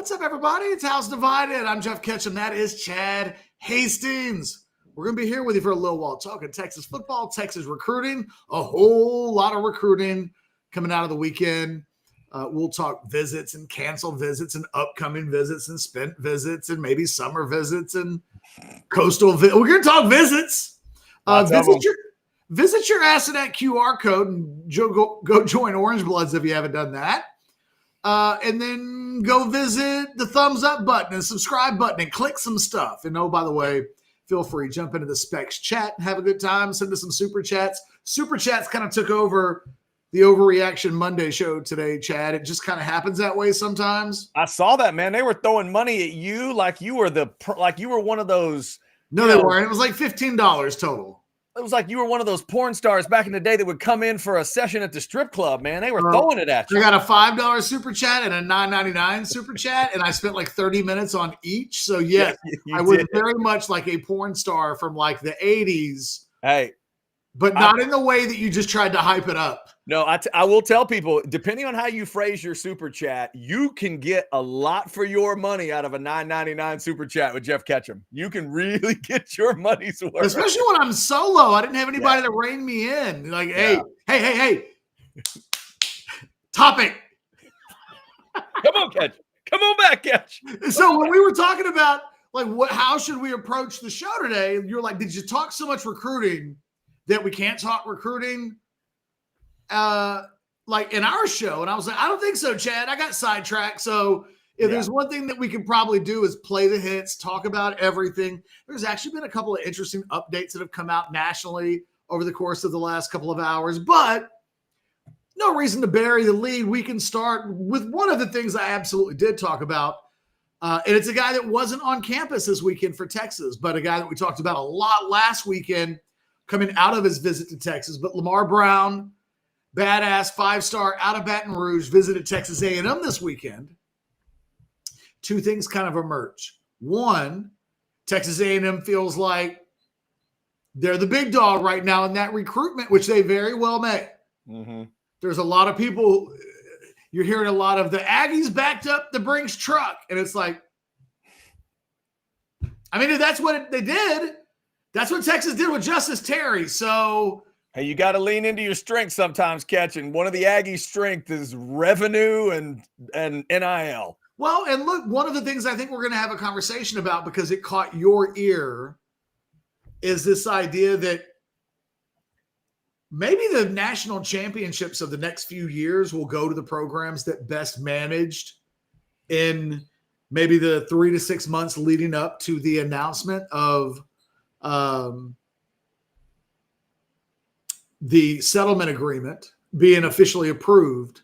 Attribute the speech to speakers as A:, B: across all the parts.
A: What's up, everybody? It's House Divided. I'm Jeff Ketchum. That is Chad Hastings. We're going to be here with you for a little while talking Texas football, Texas recruiting, a whole lot of recruiting coming out of the weekend. We'll talk visits and canceled visits and upcoming visits and spent visits and maybe summer visits and coastal visits. We're going to talk visits. Visit your ass in that QR code and go join Orange Bloods if you haven't done that. And then go visit the thumbs up button and subscribe button and click some stuff. And oh, by the way, feel free, jump into the Specs chat and have a good time. Send us some super chats. Super chats kind of took over the Overreaction Monday show today, Chad. It just kind of happens that way sometimes.
B: I saw that, man. They were throwing money at you like you were one of those.
A: No, they weren't. It was like $15 total.
B: It was like you were one of those porn stars back in the day that would come in for a session at the strip club, man. They were throwing it at you.
A: I got a $5 super chat and a $9.99 super chat, and I spent like 30 minutes on each. So, yes, I was very much like a porn star from like the 80s.
B: Hey.
A: But not in the way that you just tried to hype it up.
B: No, I will tell people, depending on how you phrase your super chat, you can get a lot for your money out of a $9.99 super chat with Jeff Ketchum. You can really get your money's worth.
A: Especially when I'm solo. I didn't have anybody to rein me in. Like, hey. Topic.
B: Come on, Ketch. Come on back, Ketch.
A: So when we were talking about, like, how should we approach the show today, you're like, did you talk so much recruiting that we can't talk recruiting like in our show? And I was like, I don't think so, Chad. I got sidetracked. So if there's one thing that we can probably do is play the hits, talk about everything. There's actually been a couple of interesting updates that have come out nationally over the course of the last couple of hours, but no reason to bury the lead. We can start with one of the things I absolutely did talk about. And it's a guy that wasn't on campus this weekend for Texas, but a guy that we talked about a lot last weekend coming out of his visit to Texas. But Lamar Brown, badass 5-star out of Baton Rouge, visited Texas A&M this weekend. Two things kind of emerge. One, Texas A&M feels like they're the big dog right now in that recruitment, which they very well may. Mm-hmm. There's a lot of people, you're hearing a lot of the Aggies backed up the Brinks truck. And it's like, I mean, if that's what they did, that's what Texas did with Justice Terry. So,
B: hey, you got to lean into your strength sometimes, Ketch. And one of the Aggies' strength is revenue and NIL.
A: Well, and look, one of the things I think we're going to have a conversation about because it caught your ear is this idea that maybe the national championships of the next few years will go to the programs that best managed in maybe the 3 to 6 months leading up to the announcement of the settlement agreement being officially approved.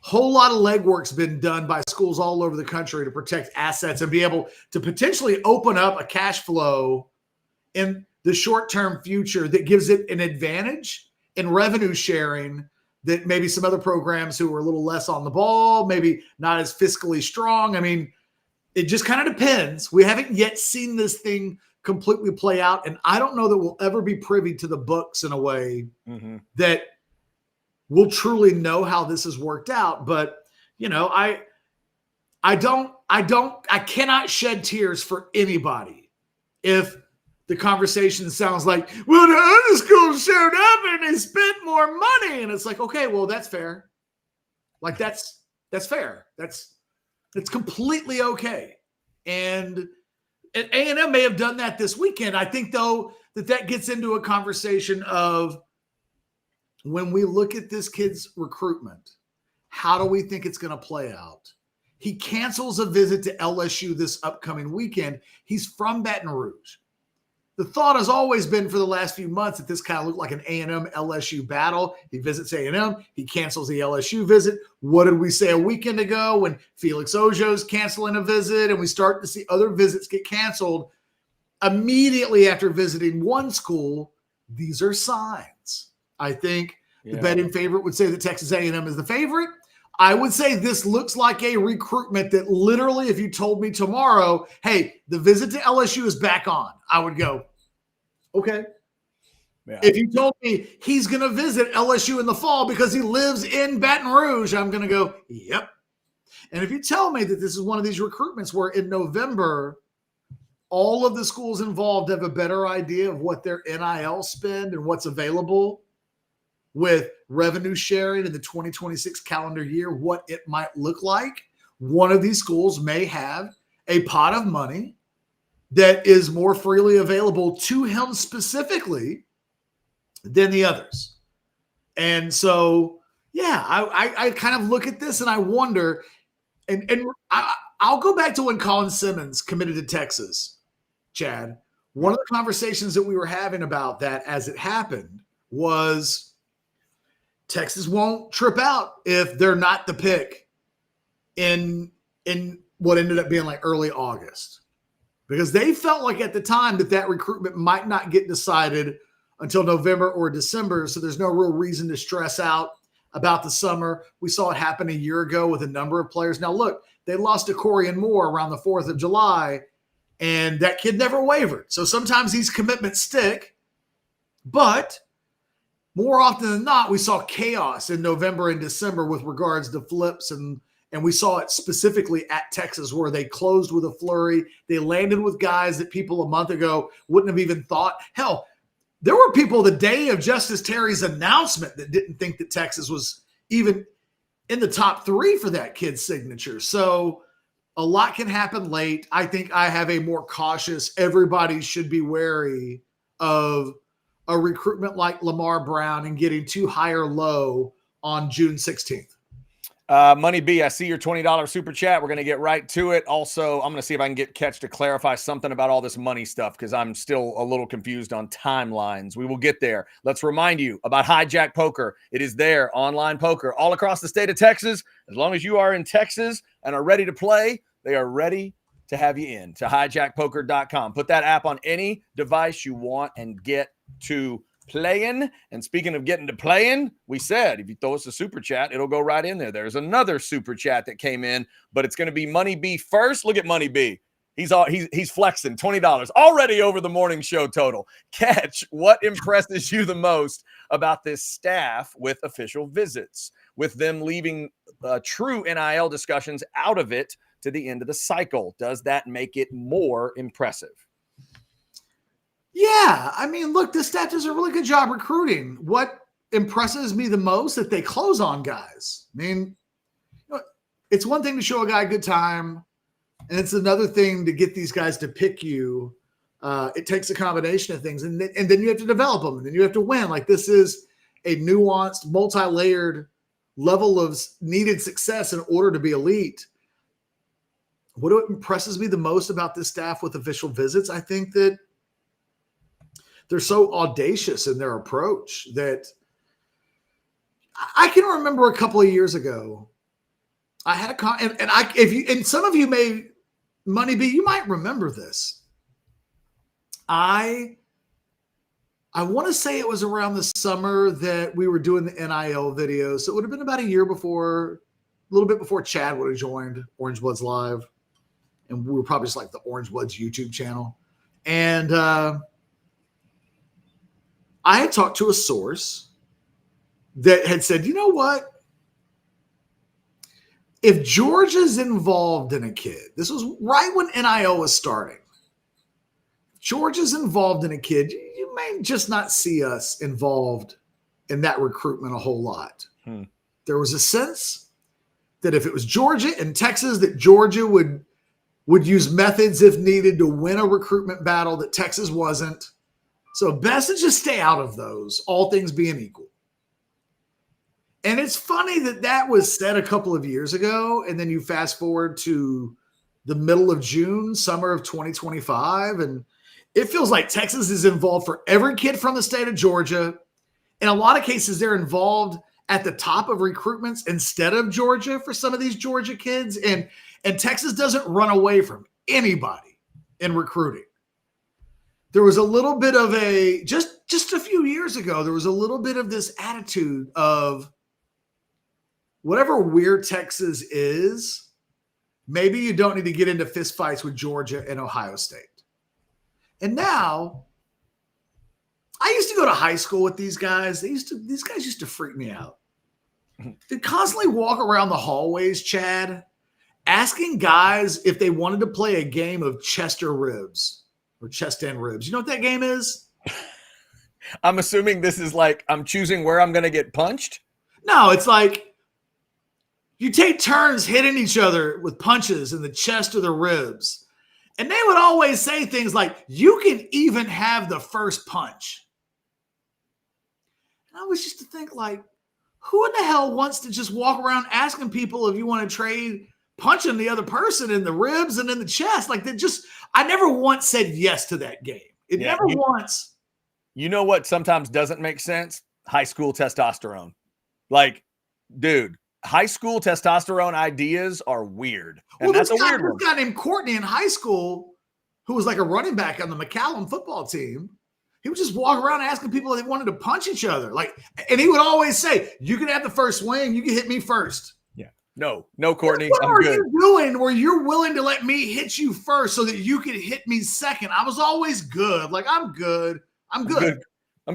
A: Whole lot of legwork's been done by schools all over the country to protect assets and be able to potentially open up a cash flow in the short-term future that gives it an advantage in revenue sharing that maybe some other programs who are a little less on the ball, maybe not as fiscally strong. I mean, it just kind of depends. We haven't yet seen this thing completely play out. And I don't know that we'll ever be privy to the books in a way that we'll truly know how this has worked out. But, you know, I cannot shed tears for anybody if the conversation sounds like, well, the other schools showed up and they spent more money. And it's like, okay, well, that's fair. Like that's fair. It's completely okay. And A&M may have done that this weekend. I think, though, that gets into a conversation of when we look at this kid's recruitment, how do we think it's going to play out? He cancels a visit to LSU this upcoming weekend. He's from Baton Rouge. The thought has always been for the last few months that this kind of looked like an A&M LSU battle. He visits A&M. He cancels the LSU visit. What did we say a weekend ago when Felix Ojo's canceling a visit and we start to see other visits get canceled immediately after visiting one school? These are signs. I think the betting favorite would say that Texas A&M is the favorite. I would say this looks like a recruitment that literally, if you told me tomorrow, hey, the visit to LSU is back on, I would go, okay. Yeah. If you told me he's going to visit LSU in the fall because he lives in Baton Rouge, I'm going to go, yep. And if you tell me that this is one of these recruitments where in November, all of the schools involved have a better idea of what their NIL spend and what's available with revenue sharing in the 2026 calendar year, what it might look like, one of these schools may have a pot of money that is more freely available to him specifically than the others. And so, yeah, I kind of look at this and I wonder, and I'll go back to when Colin Simmons committed to Texas, Chad. One of the conversations that we were having about that as it happened was Texas won't trip out if they're not the pick in what ended up being like early August, because they felt like at the time that recruitment might not get decided until November or December. So there's no real reason to stress out about the summer. We saw it happen a year ago with a number of players. Now, look, they lost to Corian Moore around the 4th of July, and that kid never wavered. So sometimes these commitments stick, but more often than not, we saw chaos in November and December with regards to flips, and we saw it specifically at Texas where they closed with a flurry. They landed with guys that people a month ago wouldn't have even thought. Hell, there were people the day of Justice Terry's announcement that didn't think that Texas was even in the top 3 for that kid's signature. So a lot can happen late. I think I have a more cautious, everybody should be wary of a recruitment like Lamar Brown and getting too high or low on June 16th.
B: Money B, I see your $20 super chat. We're going to get right to it. Also, I'm going to see if I can get Catch to clarify something about all this money stuff because I'm still a little confused on timelines. We will get there. Let's remind you about Hijack Poker. It is there, online poker, all across the state of Texas. As long as you are in Texas and are ready to play, they are ready to have you in to hijackpoker.com. Put that app on any device you want and get to playing. And speaking of getting to playing, we said if you throw us a super chat, it'll go right in there. There's another super chat that came in, but it's going to be Money B first. Look at Money B. He's flexing $20 already over the morning show total. Catch, what impresses you the most about this staff with official visits, with them leaving true NIL discussions out of it to the end of the cycle? Does that make it more impressive?
A: Yeah, I mean, look, this staff does a really good job recruiting. What impresses me the most that they close on guys. I mean, it's one thing to show a guy a good time, and it's another thing to get these guys to pick you. It takes a combination of things, and then you have to develop them, and then you have to win. Like, this is a nuanced, multi-layered level of needed success in order to be elite. What impresses me the most about this staff with official visits, I think that they're so audacious in their approach that I can remember a couple of years ago, I had and some of you may, Money B, you might remember this. I want to say it was around the summer that we were doing the NIL video. So it would have been about a year before, a little bit before Chad would have joined Orange Bloods Live. And we were probably just like the Orange Bloods YouTube channel. And I had talked to a source that had said, you know what? If Georgia's involved in a kid, this was right when NIL was starting. Georgia's involved in a kid, you may just not see us involved in that recruitment a whole lot. There was a sense that if it was Georgia and Texas, that Georgia would use methods if needed to win a recruitment battle that Texas wasn't. So best to just stay out of those, all things being equal. And it's funny that was said a couple of years ago, and then you fast forward to the middle of June, summer of 2025, and it feels like Texas is involved for every kid from the state of Georgia. In a lot of cases, they're involved at the top of recruitments instead of Georgia for some of these Georgia kids. And Texas doesn't run away from anybody in recruiting. There was a little bit of just a few years ago, there was a little bit of this attitude of whatever weird Texas is, maybe you don't need to get into fistfights with Georgia and Ohio State. And now, I used to go to high school with these guys. These guys used to freak me out. They constantly walk around the hallways, Chad, asking guys if they wanted to play a game of Chester ribs or chest end ribs. You know what that game is?
B: I'm assuming this is like I'm choosing where I'm going to get punched.
A: No, it's like you take turns hitting each other with punches in the chest or the ribs. And they would always say things like, you can even have the first punch. And I was just to think like, who in the hell wants to just walk around asking people if you want to trade punching the other person in the ribs and in the chest? Like I never once said yes to that game. It never once.
B: You know what sometimes doesn't make sense? High school testosterone. Like, dude, high school testosterone ideas are weird. And that's a weird one.
A: This guy named Courtney in high school who was like a running back on the McCallum football team. He would just walk around asking people if they wanted to punch each other. And he would always say, you can have the first swing. You can hit me first.
B: Yeah. No, Courtney.
A: What are you doing where you're willing to let me hit you first so that you can hit me second? I was always good. Like, I'm good. I'm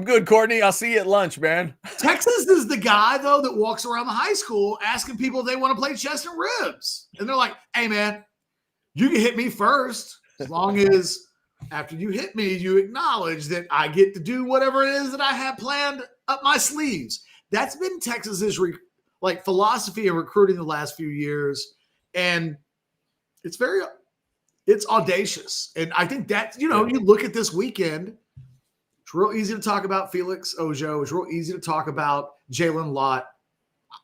A: good,
B: Courtney. I'll see you at lunch, man.
A: Texas is the guy, though, that walks around the high school asking people if they want to play chest and ribs. And they're like, hey, man, you can hit me first as long as after you hit me, you acknowledge that I get to do whatever it is that I have planned up my sleeves. That's been Texas's philosophy of recruiting the last few years. And it's audacious. And I think that, you look at this weekend, it's real easy to talk about Felix Ojo. It's real easy to talk about Jalen Lott,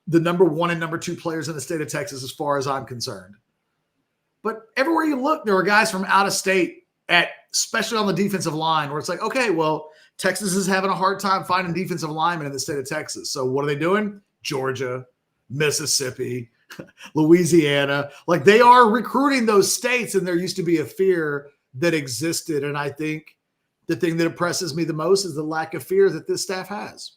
A: the number 1 and number 2 players in the state of Texas, as far as I'm concerned. But everywhere you look, there are guys from out of state especially on the defensive line, where it's like, okay, well, Texas is having a hard time finding defensive linemen in the state of Texas. So what are they doing? Georgia, Mississippi, Louisiana. Like, they are recruiting those states, and there used to be a fear that existed. And I think the thing that impresses me the most is the lack of fear that this staff has.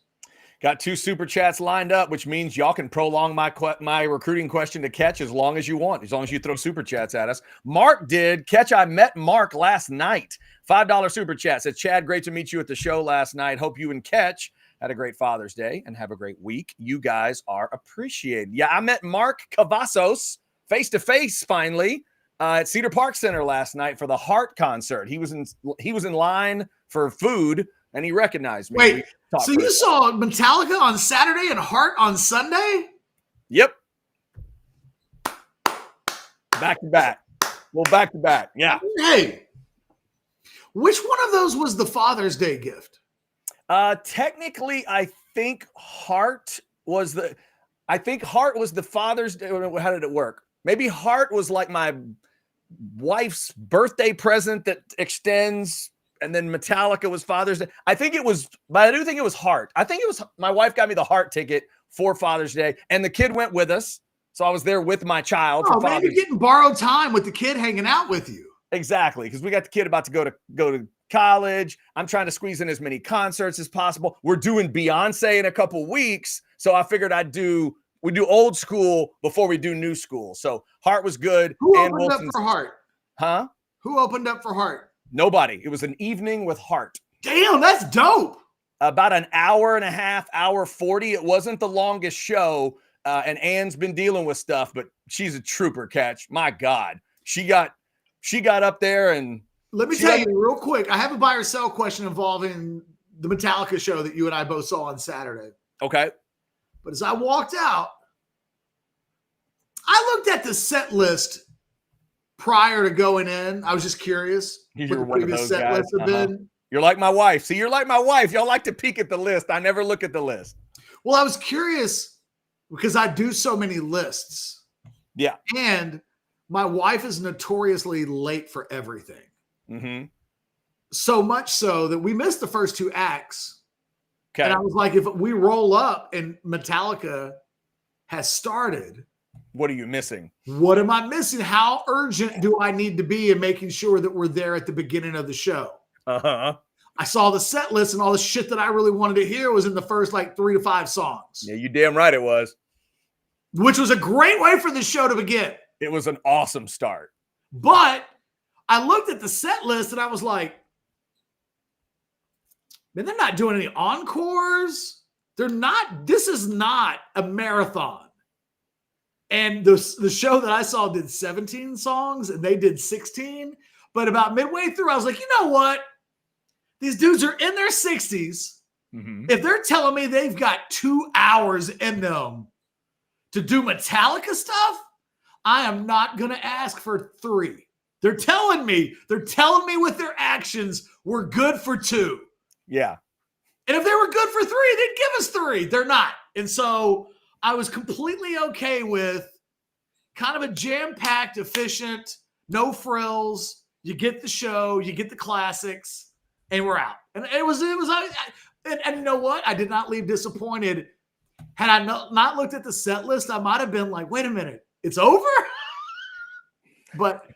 B: Got 2 super chats lined up, which means y'all can prolong my recruiting question to Catch as long as you want, as long as you throw super chats at us. Mark did. Catch, I met Mark last night. $5 super chat. Said, Chad, great to meet you at the show last night. Hope you and Catch had a great Father's Day and have a great week. You guys are appreciated. Yeah, I met Mark Cavazos face-to-face finally at Cedar Park Center last night for the Heart concert. He was in line for food, and he recognized me.
A: Wait, so you saw Metallica on Saturday and Heart on Sunday?
B: Yep. Back to back. Well, back to back. Yeah.
A: Hey, which one of those was the Father's Day gift?
B: Technically, I think Heart was the Father's Day. How did it work? Maybe Heart was like my wife's birthday present that extends. And then Metallica was Father's Day. I think it was, but I do think it was Heart. I think it was, my wife got me the Heart ticket for Father's Day, and the kid went with us. So I was there with my child.
A: Oh, man, you're getting borrowed time with the kid hanging out with you.
B: Exactly, because we got the kid about to go to college. I'm trying to squeeze in as many concerts as possible. We're doing Beyonce in a couple weeks, so I figured we do old school before we do new school. So Heart was good.
A: Who opened up for Heart?
B: Huh?
A: Who opened up for Heart?
B: Nobody. It was an evening with Heart.
A: Damn, that's dope.
B: About an hour and a half, hour 40. It wasn't the longest show. And Ann's been dealing with stuff, but she's a trooper, Catch. My God. She got up there and
A: let me tell you real quick. I have a buy or sell question involving the Metallica show that you and I both saw on Saturday.
B: Okay.
A: But as I walked out, I looked at the set list prior to going in. I was just curious what the previous set list had been.
B: You're like my wife. See, you're like my wife. Y'all like to peek at the list. I never look at the list.
A: Well, I was curious because I do so many lists.
B: Yeah.
A: And my wife is notoriously late for everything.
B: Mm-hmm.
A: So much so that we missed the first 2 acts.
B: Okay.
A: And I was like, if we roll up and Metallica has started,
B: what are you missing?
A: What am I missing? How urgent do I need to be in making sure that we're there at the beginning of the show?
B: Uh-huh.
A: I saw the set list and all the shit that I really wanted to hear was in the first 3 to 5 songs.
B: Yeah, you damn right it was.
A: Which was a great way for the show to begin.
B: It was an awesome start.
A: But I looked at the set list and I was like, man, they're not doing any encores. This is not a marathon. And the show that I saw did 17 songs and they did 16. But about midway through, I was like, you know what? These dudes are in their 60s.
B: Mm-hmm.
A: If they're telling me they've got 2 hours in them to do Metallica stuff, I am not going to ask for 3. They're telling me with their actions, we're good for 2.
B: Yeah.
A: And if they were good for 3, they'd give us 3. They're not. And so I was completely okay with kind of a jam-packed, efficient, no frills. You get the show, you get the classics, and we're out. And it was and you know what? I did not leave disappointed. Had I not looked at the set list, I might have been like, wait a minute, it's over? But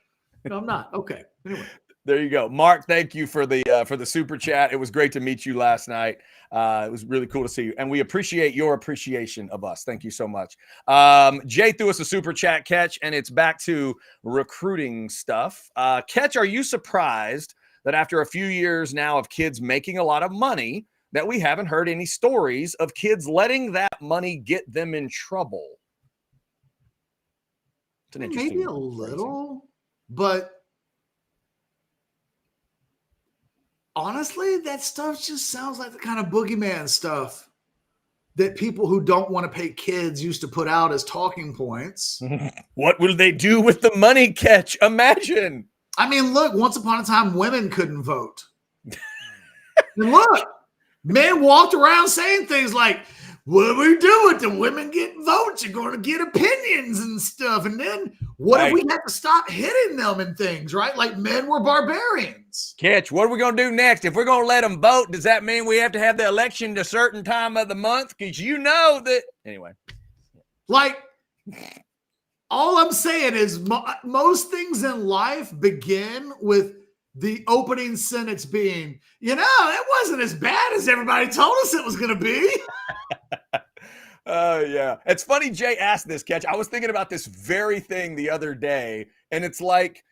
A: no, I'm not. Okay. Anyway.
B: There you go. Mark, thank you for the super chat. It was great to meet you last night. It was really cool to see you. And we appreciate your appreciation of us. Thank you so much. Jay threw us a super chat, Catch, and it's back to recruiting stuff. Catch, are you surprised that after a few years now of kids making a lot of money, that we haven't heard any stories of kids letting that money get them in trouble? It's an interesting
A: maybe a little, but honestly, that stuff just sounds like the kind of boogeyman stuff that people who don't want to pay kids used to put out as talking points.
B: What will they do with the money, Catch? Imagine.
A: I mean, look, once upon a time, women couldn't vote. And look, men walked around saying things like, what do we do with the women get votes? You're going to get opinions and stuff. And then what if we have to stop hitting them and things, right? Like men were barbarians.
B: Catch, what are we going to do next? If we're going to let them vote, does that mean we have to have the election at a certain time of the month? Because you know that. Anyway.
A: Like, all I'm saying is most things in life begin with the opening sentence being, it wasn't as bad as everybody told us it was going to be.
B: Yeah. It's funny Jay asked this, Catch. I was thinking about this very thing the other day, and it's like,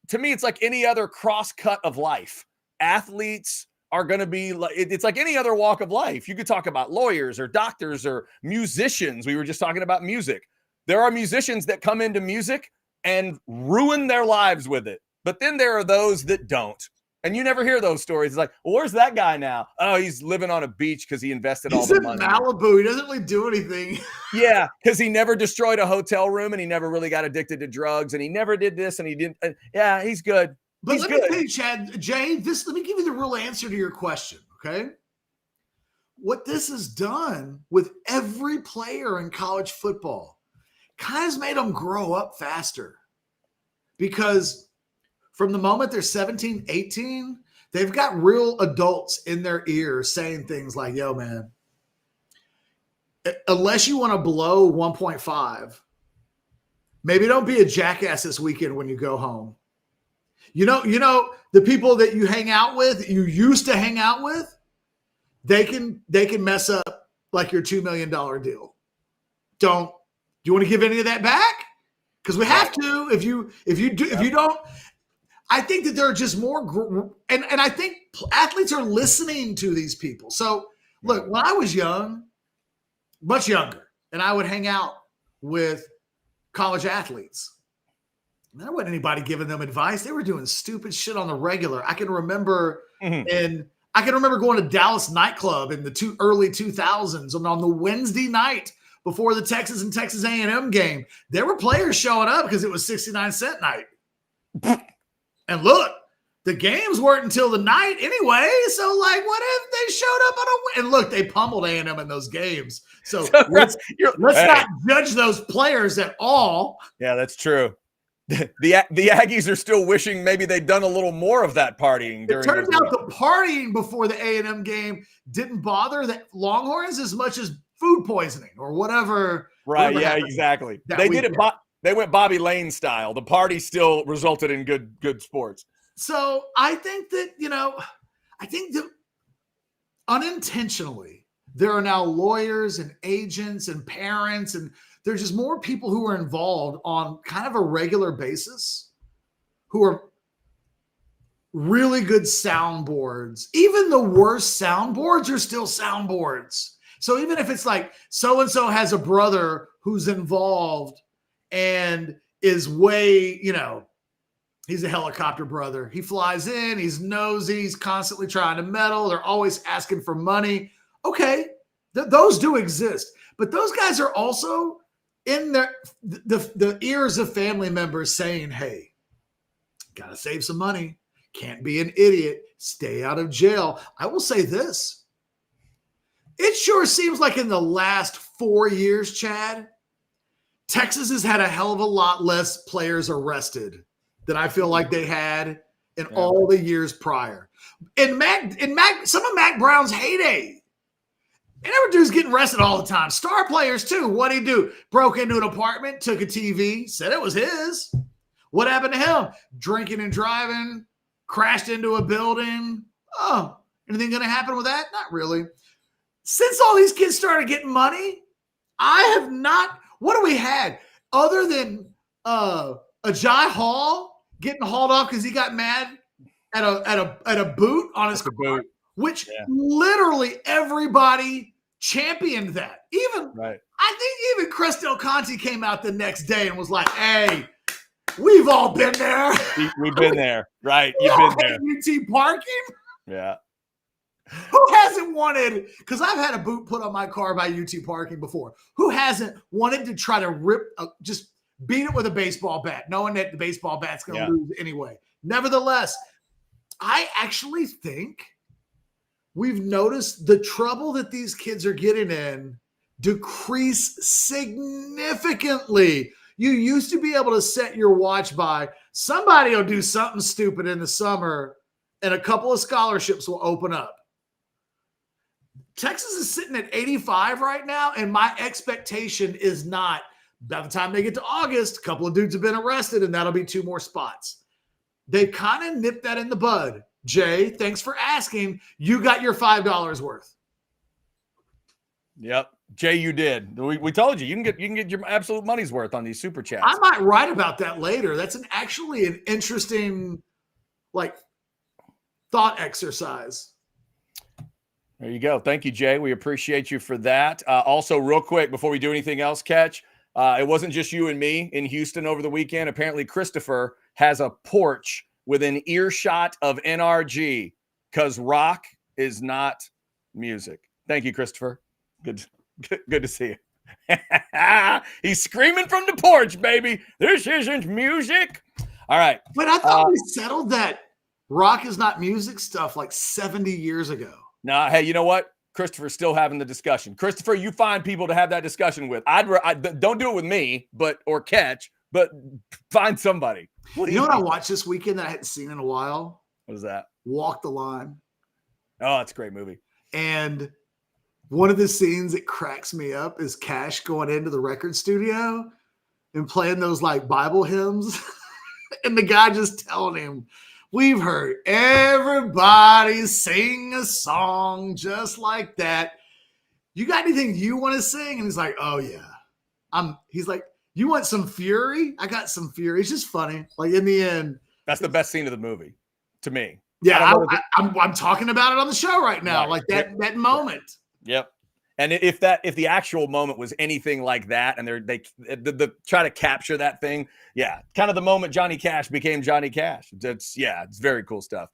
B: to me, it's like any other cross cut of life. Athletes are going to be like, it's like any other walk of life. You could talk about lawyers or doctors or musicians. We were just talking about music. There are musicians that come into music and ruin their lives with it. But then there are those that don't. And you never hear those stories. It's like, well, where's that guy now? Oh, he's living on a beach because he invested all the money.
A: He's in Malibu. He doesn't really do anything.
B: Yeah, because he never destroyed a hotel room and he never really got addicted to drugs and he never did this and he didn't. Yeah, he's good.
A: But let me tell you, Chad, Jay, let me give you the real answer to your question, okay? What this has done with every player in college football kind of has made them grow up faster. Because from the moment they're 17, 18, they've got real adults in their ears saying things like, yo, man, unless you want to blow 1.5, maybe don't be a jackass this weekend when you go home. You know, the people that you hang out with, you used to hang out with, they can mess up like your $2 million deal. Do you want to give any of that back? Because we have to. If you don't, I think that there are just more, and I think athletes are listening to these people. So look, when I was young, much younger, and I would hang out with college athletes, there wasn't anybody giving them advice. They were doing stupid shit on the regular. I can remember going to Dallas nightclub in the early 2000s, and on the Wednesday night before the Texas and Texas A&M game, there were players showing up because it was 69-cent night. And look, the games weren't until the night anyway. So, like, what if they showed up on and look, they pummeled A&M in those games. So let's not judge those players at all.
B: Yeah, that's true. The Aggies are still wishing maybe they'd done a little more of that partying.
A: It turns out the partying before the A&M game didn't bother the Longhorns as much as food poisoning or whatever.
B: Right, yeah, exactly. They did it. They went Bobby Lane style. The party still resulted in good sports.
A: So I think that, unintentionally, there are now lawyers and agents and parents, and there's just more people who are involved on kind of a regular basis who are really good soundboards. Even the worst soundboards are still soundboards. So even if it's like so-and-so has a brother who's involved and is way, he's a helicopter brother. He flies in, he's nosy, he's constantly trying to meddle. They're always asking for money. Okay, those do exist. But those guys are also in the ears of family members saying, hey, got to save some money. Can't be an idiot. Stay out of jail. I will say this. It sure seems like in the last 4 years, Chad, Texas has had a hell of a lot less players arrested than I feel like they had in all the years prior. In some of Mac Brown's heyday, and every dude's getting arrested all the time. Star players too. What'd he do? Broke into an apartment, took a TV, said it was his. What happened to him? Drinking and driving, crashed into a building. Oh, anything going to happen with that? Not really. Since all these kids started getting money, I have not. What have we had other than Ajay Hall getting hauled off because he got mad at a boot on his car, which literally everybody championed that. I think even Chris Del Conte came out the next day and was like, "Hey, we've all been there.
B: We've been there, right? You've been there.
A: UT parking,
B: yeah."
A: Who hasn't wanted, because I've had a boot put on my car by UT parking before. Who hasn't wanted to try to just beat it with a baseball bat, knowing that the baseball bat's going to lose anyway? Nevertheless, I actually think we've noticed the trouble that these kids are getting in decrease significantly. You used to be able to set your watch by somebody will do something stupid in the summer and a couple of scholarships will open up. Texas is sitting at 85 right now, and my expectation is not by the time they get to August, a couple of dudes have been arrested, and that'll be 2 more spots. They kind of nipped that in the bud. Jay, thanks for asking. You got your $5 worth.
B: Yep. Jay, you did. We told you. You can get your absolute money's worth on these super chats.
A: I might write about that later. That's actually an interesting thought exercise.
B: There you go. Thank you, Jay. We appreciate you for that. Also, real quick, before we do anything else, Catch, it wasn't just you and me in Houston over the weekend. Apparently, Christopher has a porch within earshot of NRG because rock is not music. Thank you, Christopher. Good to see you. He's screaming from the porch, baby. This isn't music. All right.
A: But I thought we settled that rock is not music stuff like 70 years ago.
B: No, hey, you know what? Christopher's still having the discussion. Christopher, you find people to have that discussion with. Don't do it with me, or Catch, but find somebody.
A: You know what I watched this weekend that I hadn't seen in a while?
B: What is that?
A: Walk the Line.
B: Oh, it's a great movie.
A: And one of the scenes that cracks me up is Cash going into the record studio and playing those Bible hymns. And the guy just telling him, we've heard everybody sing a song just like that. You got anything you want to sing? And he's like, oh, yeah. He's like, you want some fury? I got some fury. It's just funny. In the end.
B: That's the best scene of the movie to me.
A: Yeah, I'm talking about it on the show right now.
B: Right.
A: That moment.
B: Yep. And if the actual moment was anything like that, and they try to capture that thing, kind of the moment Johnny Cash became Johnny Cash. It's very cool stuff.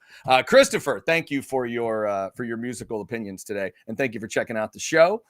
B: Christopher, thank you for your musical opinions today, and thank you for checking out the show.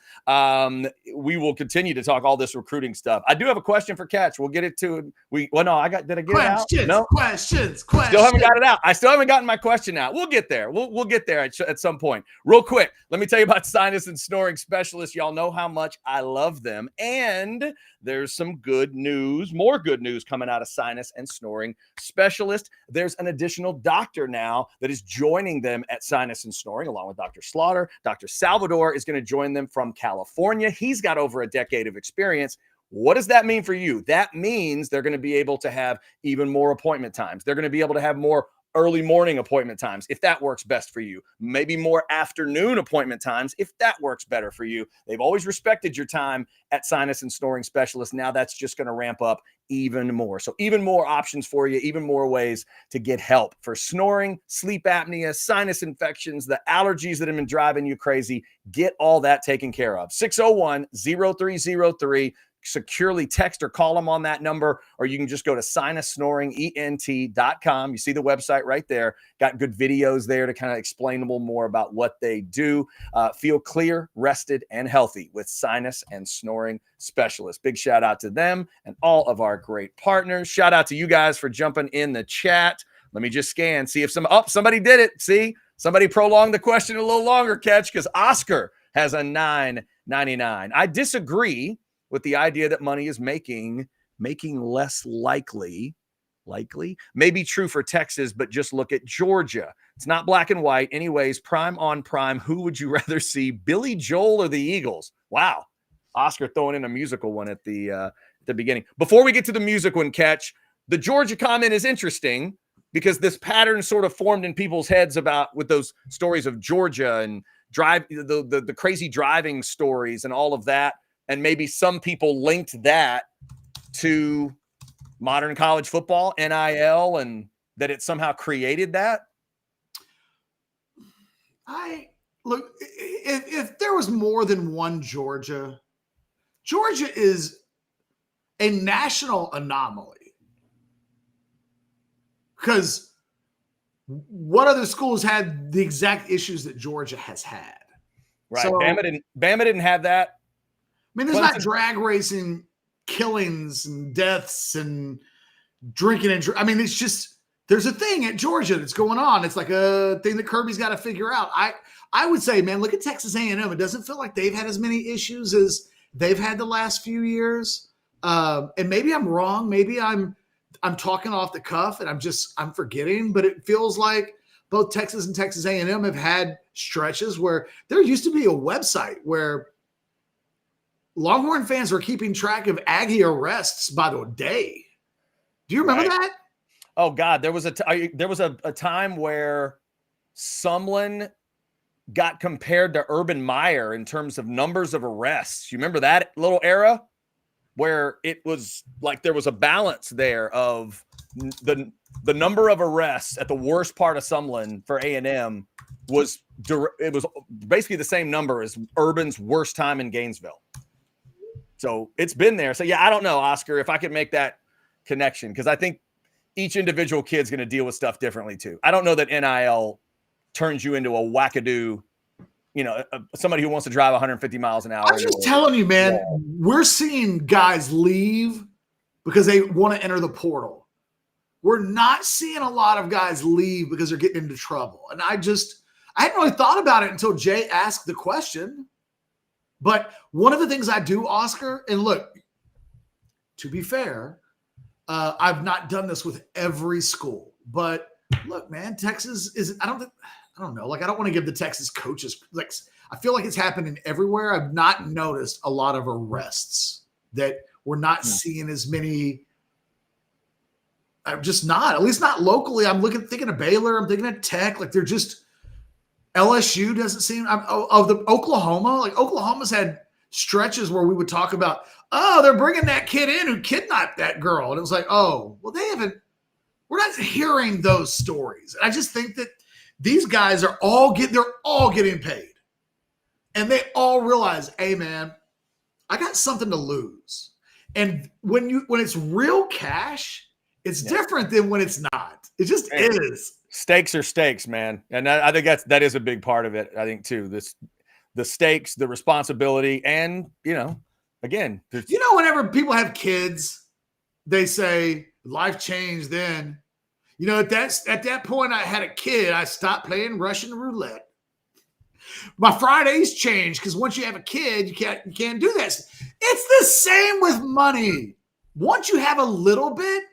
B: We will continue to talk all this recruiting stuff. I do have a question for Catch. We'll get it to did I get it out? No
A: questions.
B: Still haven't got it out. I still haven't gotten my question out. We'll get there. We'll get there at some point. Real quick, let me tell you about sinus and snoring specialists. Y'all know how much I love them. And there's some good news, more good news coming out of sinus and snoring specialist. There's an additional doctor now that is joining them at sinus and snoring, along with Dr. Slaughter. Dr. Salvador is going to join them from California. He's got over a decade of experience. What does that mean for you? That means they're going to be able to have even more appointment times. They're going to be able to have more early morning appointment times, if that works best for you. Maybe more afternoon appointment times, if that works better for you. They've always respected your time at sinus and snoring specialists. Now that's just going to ramp up even more. So even more options for you, even more ways to get help for snoring, sleep apnea, sinus infections, the allergies that have been driving you crazy. Get all that taken care of. 601-0303. securely text or call them on that number, or you can just go to sinussnoringent.com. You see the website right there. Got good videos there to kind of explain a little more about what they do. Feel clear, rested, and healthy with sinus and snoring specialists. Big shout out to them and all of our great partners. Shout out to you guys for jumping in the chat. Let me just scan, see if somebody did it. See, somebody prolonged the question a little longer, Catch, because Oscar has a $9.99. I disagree with the idea that money is making less likely, may be true for Texas, but just look at Georgia. It's not black and white. Anyways, prime on prime, who would you rather see, Billy Joel or the Eagles? Wow. Oscar throwing in a musical one at the beginning. Before we get to the music one, Catch, the Georgia comment is interesting because this pattern sort of formed in people's heads with those stories of Georgia and the crazy driving stories and all of that. And maybe some people linked that to modern college football, NIL, and that it somehow created that.
A: Look, if there was more than one Georgia is a national anomaly. Because what other schools had the exact issues that Georgia has had?
B: Right.
A: So,
B: Bama didn't have that.
A: I mean, there's not drag racing killings and deaths and drinking and I mean, it's just there's a thing at Georgia that's going on. It's like a thing that Kirby's got to figure out. I would say, man, look at Texas A&M. It doesn't feel like they've had as many issues as they've had the last few years. And maybe I'm wrong. Maybe I'm talking off the cuff and I'm forgetting, but it feels like both Texas and Texas A&M have had stretches where there used to be a website where Longhorn fans were keeping track of Aggie arrests by the day. Do you remember that?
B: Oh God, there was a time where Sumlin got compared to Urban Meyer in terms of numbers of arrests. You remember that little era where it was like there was a balance there of the number of arrests at the worst part of Sumlin for A&M was basically the same number as Urban's worst time in Gainesville. So it's been there. So yeah, I don't know, Oscar, if I could make that connection, because I think each individual kid's going to deal with stuff differently too. I don't know that NIL turns you into a wackadoo, somebody who wants to drive 150 miles an hour.
A: I'm just telling you, man, we're seeing guys leave because they want to enter the portal. We're not seeing a lot of guys leave because they're getting into trouble. And I hadn't really thought about it until Jay asked the question. But one of the things I do, Oscar, and look, to be fair, I've not done this with every school, but look, man, Texas is, I don't know. Like, I don't want to give the Texas coaches, like, I feel like it's happening everywhere. I've not noticed a lot of arrests that we're not seeing as many. I'm just not, at least not locally. I'm thinking of Baylor. I'm thinking of Tech. Like, they're just, LSU doesn't seem, of the Oklahoma, like Oklahoma's had stretches where we would talk about, oh, they're bringing that kid in who kidnapped that girl. And it was like, oh, well, we're not hearing those stories. And I just think that these guys they're all getting paid. And they all realize, hey, man, I got something to lose. And when it's real cash, it's different than when it's not. It just is.
B: Stakes are stakes, man. And I think that is a big part of it. I think too, the stakes, the responsibility, and again,
A: whenever people have kids, they say life changed then. At that point I had a kid, I stopped playing Russian roulette. My Fridays changed because once you have a kid, you can't do this. It's the same with money. Once you have a little bit,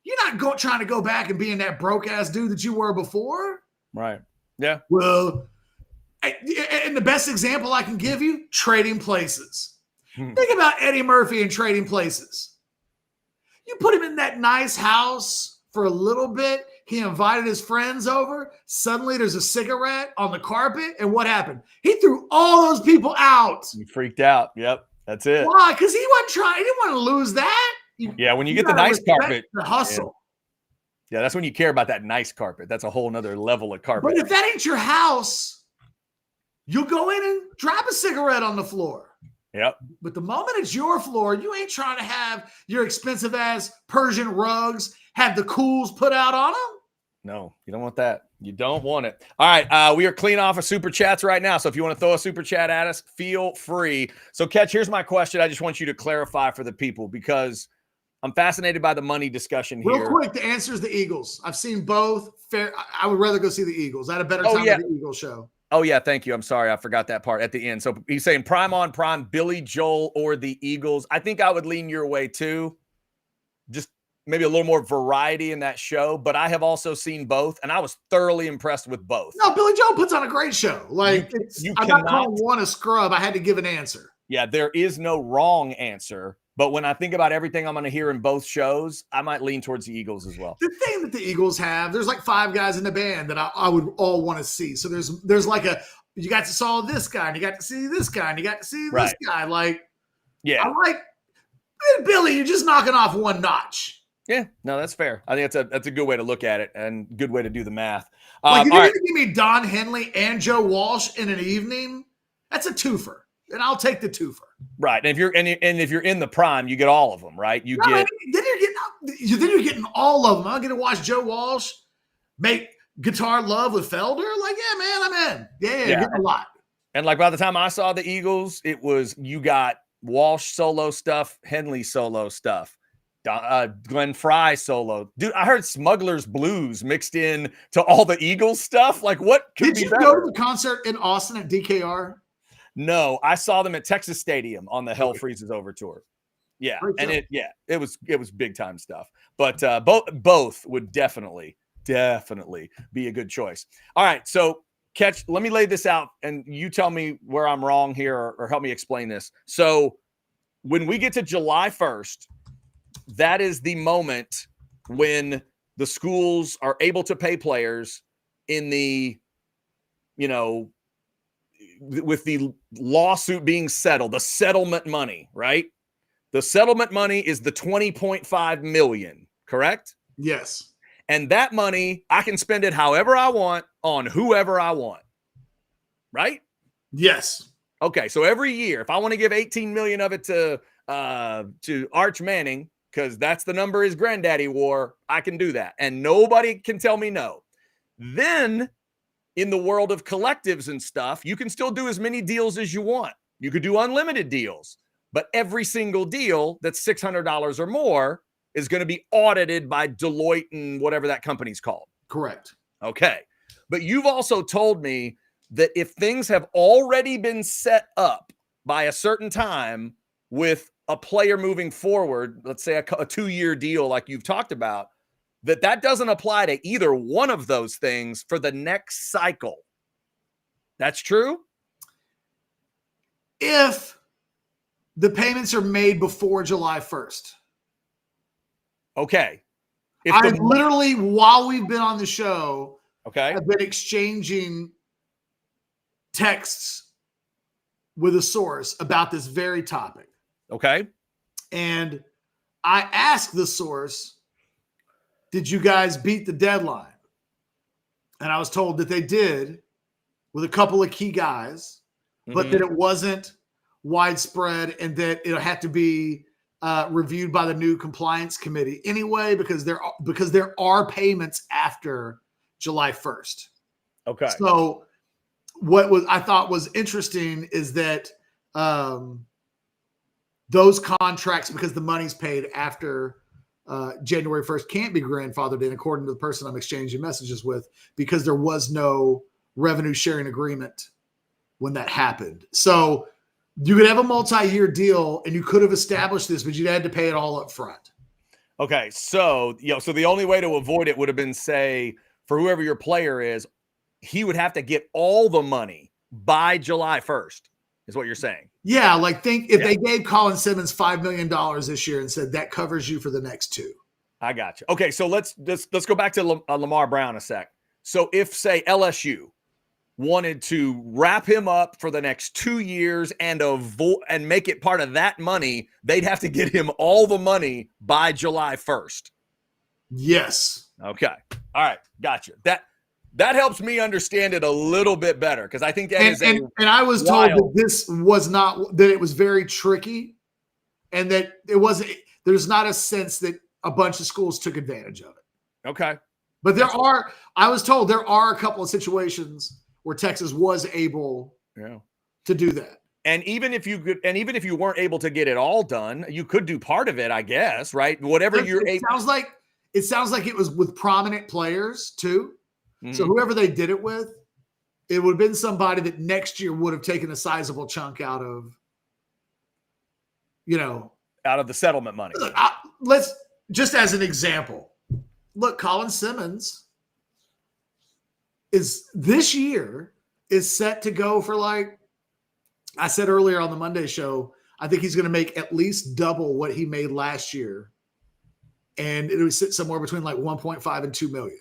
A: you're not trying to go back and being that broke ass dude that you were before.
B: Right. Yeah.
A: Well, and the best example I can give you, Trading Places. Think about Eddie Murphy and Trading Places. You put him in that nice house for a little bit. He invited his friends over. Suddenly there's a cigarette on the carpet. And what happened? He threw all those people out.
B: He freaked out. Yep. That's it.
A: Why? Because he wasn't trying. He didn't want to lose that.
B: When you get the nice carpet.
A: The hustle.
B: Yeah, that's when you care about that nice carpet. That's a whole nother level of carpet.
A: But if that ain't your house, you'll go in and drop a cigarette on the floor.
B: Yep.
A: But the moment it's your floor, you ain't trying to have your expensive ass Persian rugs have the cools put out on them.
B: No, you don't want that. You don't want it. All right. We are clean off of super chats right now. So if you want to throw a super chat at us, feel free. So, Catch, here's my question. I just want you to clarify for the people because I'm fascinated by the money discussion here.
A: Real quick, the answer is the Eagles. I've seen both. I would rather go see the Eagles. I had a better time at the Eagles show.
B: Oh, yeah. Thank you. I'm sorry. I forgot that part at the end. So he's saying prime on prime, Billy Joel or the Eagles. I think I would lean your way too. Just maybe a little more variety in that show. But I have also seen both, and I was thoroughly impressed with both.
A: No, Billy Joel puts on a great show. Like, I'm not calling one a scrub. I had to give an answer.
B: Yeah, there is no wrong answer. But when I think about everything I'm going to hear in both shows, I might lean towards the Eagles as well.
A: The thing that the Eagles have, there's like 5 guys in the band that I would all want to see. So there's like you got to saw this guy, and you got to see this guy, and you got to see this guy. Like,
B: yeah,
A: I like Billy. You're just knocking off one notch.
B: Yeah, no, that's fair. I think that's a good way to look at it and good way to do the math.
A: Like, if you're going to give me Don Henley and Joe Walsh in an evening, that's a twofer. And I'll take the twofer.
B: Right. And if you're in the prime, you get all of them, right?
A: Then you're getting all of them. I'm going to watch Joe Walsh make guitar love with Felder. Like, yeah, man, I'm in. Yeah, you're getting a lot.
B: And like by the time I saw the Eagles, it was you got Walsh solo stuff, Henley solo stuff, Glenn Fry solo. Dude, I heard Smuggler's Blues mixed in to all the Eagles stuff. Like, what could be better? Did you
A: go to the concert in Austin at DKR?
B: No, I saw them at Texas Stadium on the Hell Freezes Over tour. Yeah, and it was big time stuff. But both would definitely be a good choice. All right, so Catch, let me lay this out, and you tell me where I'm wrong here, or help me explain this. So when we get to July 1st, that is the moment when the schools are able to pay players in the, with the lawsuit being settled, the settlement money, right? The settlement money is the $20.5 million, correct?
A: Yes.
B: And that money, I can spend it however I want on whoever I want, right?
A: Yes.
B: Okay, so every year, if I want to give $18 million of it to Arch Manning, because that's the number his granddaddy wore, I can do that. And nobody can tell me no. Then in the world of collectives and stuff, you can still do as many deals as you want. You could do unlimited deals, but every single deal that's $600 or more is going to be audited by Deloitte and whatever that company's called.
A: Correct.
B: Okay. But you've also told me that if things have already been set up by a certain time with a player moving forward, let's say a 2-year deal like you've talked about, that doesn't apply to either one of those things for the next cycle. That's true?
A: If the payments are made before July 1st.
B: Okay.
A: Literally, while we've been on the show,
B: okay,
A: I've been exchanging texts with a source about this very topic.
B: Okay.
A: And I asked the source, did you guys beat the deadline? And I was told that they did with a couple of key guys, but that it wasn't widespread and that it had to be reviewed by the new compliance committee anyway, because there are payments after July 1st.
B: Okay.
A: So what I thought was interesting is that those contracts, because the money's paid after January 1st, can't be grandfathered in, according to the person I'm exchanging messages with, because there was no revenue sharing agreement when that happened. So you could have a multi-year deal and you could have established this, but you had to pay it all up front.
B: Okay. So, so the only way to avoid it would have been, say, for whoever your player is, he would have to get all the money by July 1st, is what you're saying.
A: Yeah. Like, think if they gave Colin Simmons $5 million this year and said that covers you for the next 2.
B: I got you. Okay. So let's go back to Lamar Brown a sec. So if, say, LSU wanted to wrap him up for the next 2 years and make it part of that money, they'd have to get him all the money by July 1st.
A: Yes.
B: Okay. All right. Gotcha. That helps me understand it a little bit better because I think that
A: and I was told that this was not, that it was very tricky, and that it wasn't. There's not a sense that a bunch of schools took advantage of it.
B: Okay,
A: but I was told there are a couple of situations where Texas was able to do that.
B: And even if you weren't able to get it all done, you could do part of it, I guess, right? Whatever
A: it sounds like it was with prominent players too. Mm-hmm. So whoever they did it with, it would have been somebody that next year would have taken a sizable chunk out of,
B: out of the settlement money.
A: Let's just as an example, look, Colin Simmons is this year is set to go for, like I said earlier on the Monday show, I think he's going to make at least double what he made last year. And it would sit somewhere between like 1.5 and 2 million.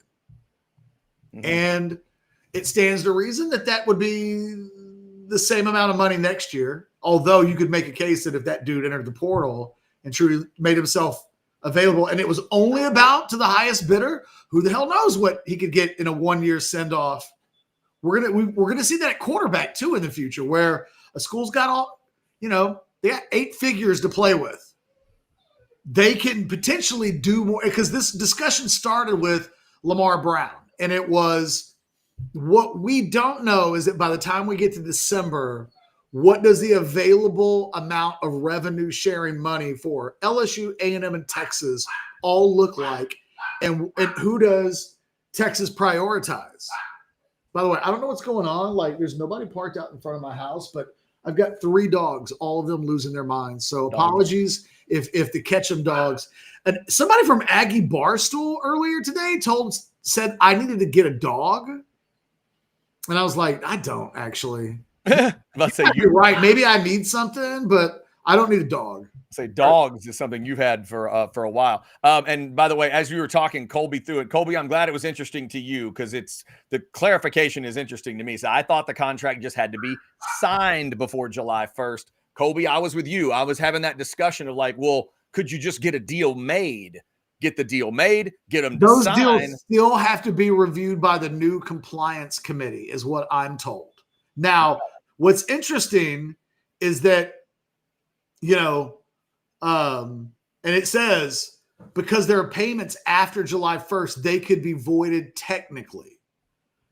A: Mm-hmm. And it stands to reason that would be the same amount of money next year. Although you could make a case that if that dude entered the portal and truly made himself available, and it was only about to the highest bidder, who the hell knows what he could get in a 1-year send off. We're gonna see that at quarterback too in the future, where a school's got all, they got 8 figures to play with. They can potentially do more, because this discussion started with Lamar Brown. And it was, what we don't know is that by the time we get to December, what does the available amount of revenue sharing money for LSU, A&M, and Texas all look like? And who does Texas prioritize? By the way, I don't know what's going on. Like, there's nobody parked out in front of my house, but I've got 3 dogs, all of them losing their minds. So apologies if the Ketchum dogs. And somebody from Aggie Barstool earlier today said I needed to get a dog. And I was like, I don't actually. You're right. Maybe I need something, but I don't need a dog.
B: Say dogs is something you've had for a while. And by the way, as we were talking, Colby threw it. Colby, I'm glad it was interesting to you because the clarification is interesting to me. So I thought the contract just had to be signed before July 1st. Colby, I was with you. I was having that discussion of like, well, could you just get a deal made? Get the deal made, get them to
A: Those
B: sign.
A: Deals still have to be reviewed by the new compliance committee, is what I'm told. Now, what's interesting is that, and it says because there are payments after July 1st, they could be voided technically.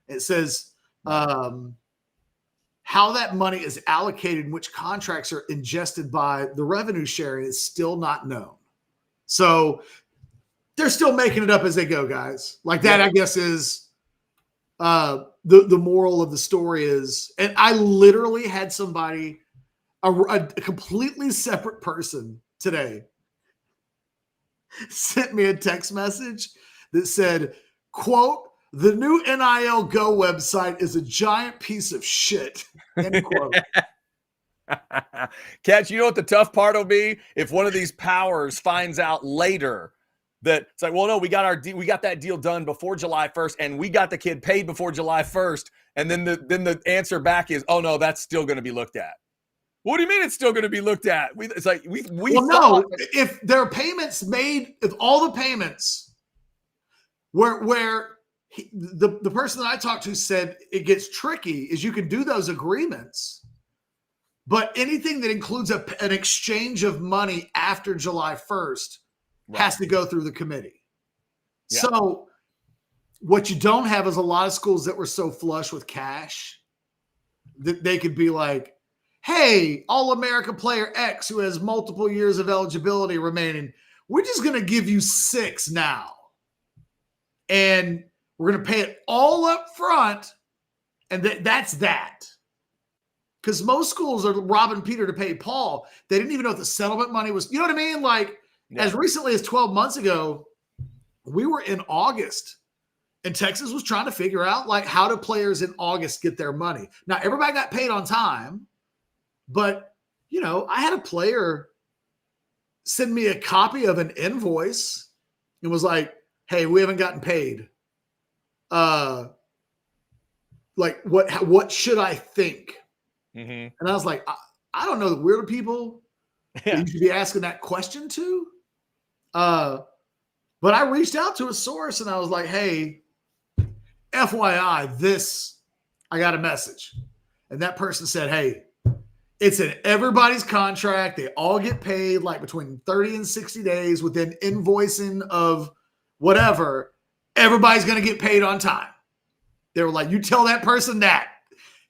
A: It says how that money is allocated and which contracts are ingested by the revenue sharing is still not known. So they're still making it up as they go, guys. Like that, I guess, is the moral of the story is, and I literally had somebody, a completely separate person today, sent me a text message that said, quote, "The new NIL Go website is a giant piece of shit." End quote.
B: Catch, you know what the tough part will be? If one of these powers finds out later that it's like, well, no, we got that deal done before July 1st, and we got the kid paid before July 1st, and then the answer back is, oh no, that's still going to be looked at. What do you mean it's still going to be looked at? It's like we
A: no. If there are payments made, if all the payments where the person that I talked to said it gets tricky is you can do those agreements, but anything that includes an exchange of money after July 1st has to go through the committee. Yeah. So what you don't have is a lot of schools that were so flush with cash that they could be like, hey, All-America player X who has multiple years of eligibility remaining, we're just going to give you 6 now. And we're going to pay it all up front. And that's that. Because most schools are robbing Peter to pay Paul. They didn't even know what the settlement money was. You know what I mean? Like, as recently as 12 months ago, we were in August, and Texas was trying to figure out, like, how do players in August get their money? Now, everybody got paid on time, but, I had a player send me a copy of an invoice and was like, hey, we haven't gotten paid. Like, what should I think? Mm-hmm. And I was like, I don't know the weirder people that you should be asking that question to. But I reached out to a source and I was like, hey, FYI, I got a message. And that person said, hey, it's in everybody's contract. They all get paid like between 30 and 60 days within invoicing of whatever. Everybody's going to get paid on time. They were like, you tell that person that.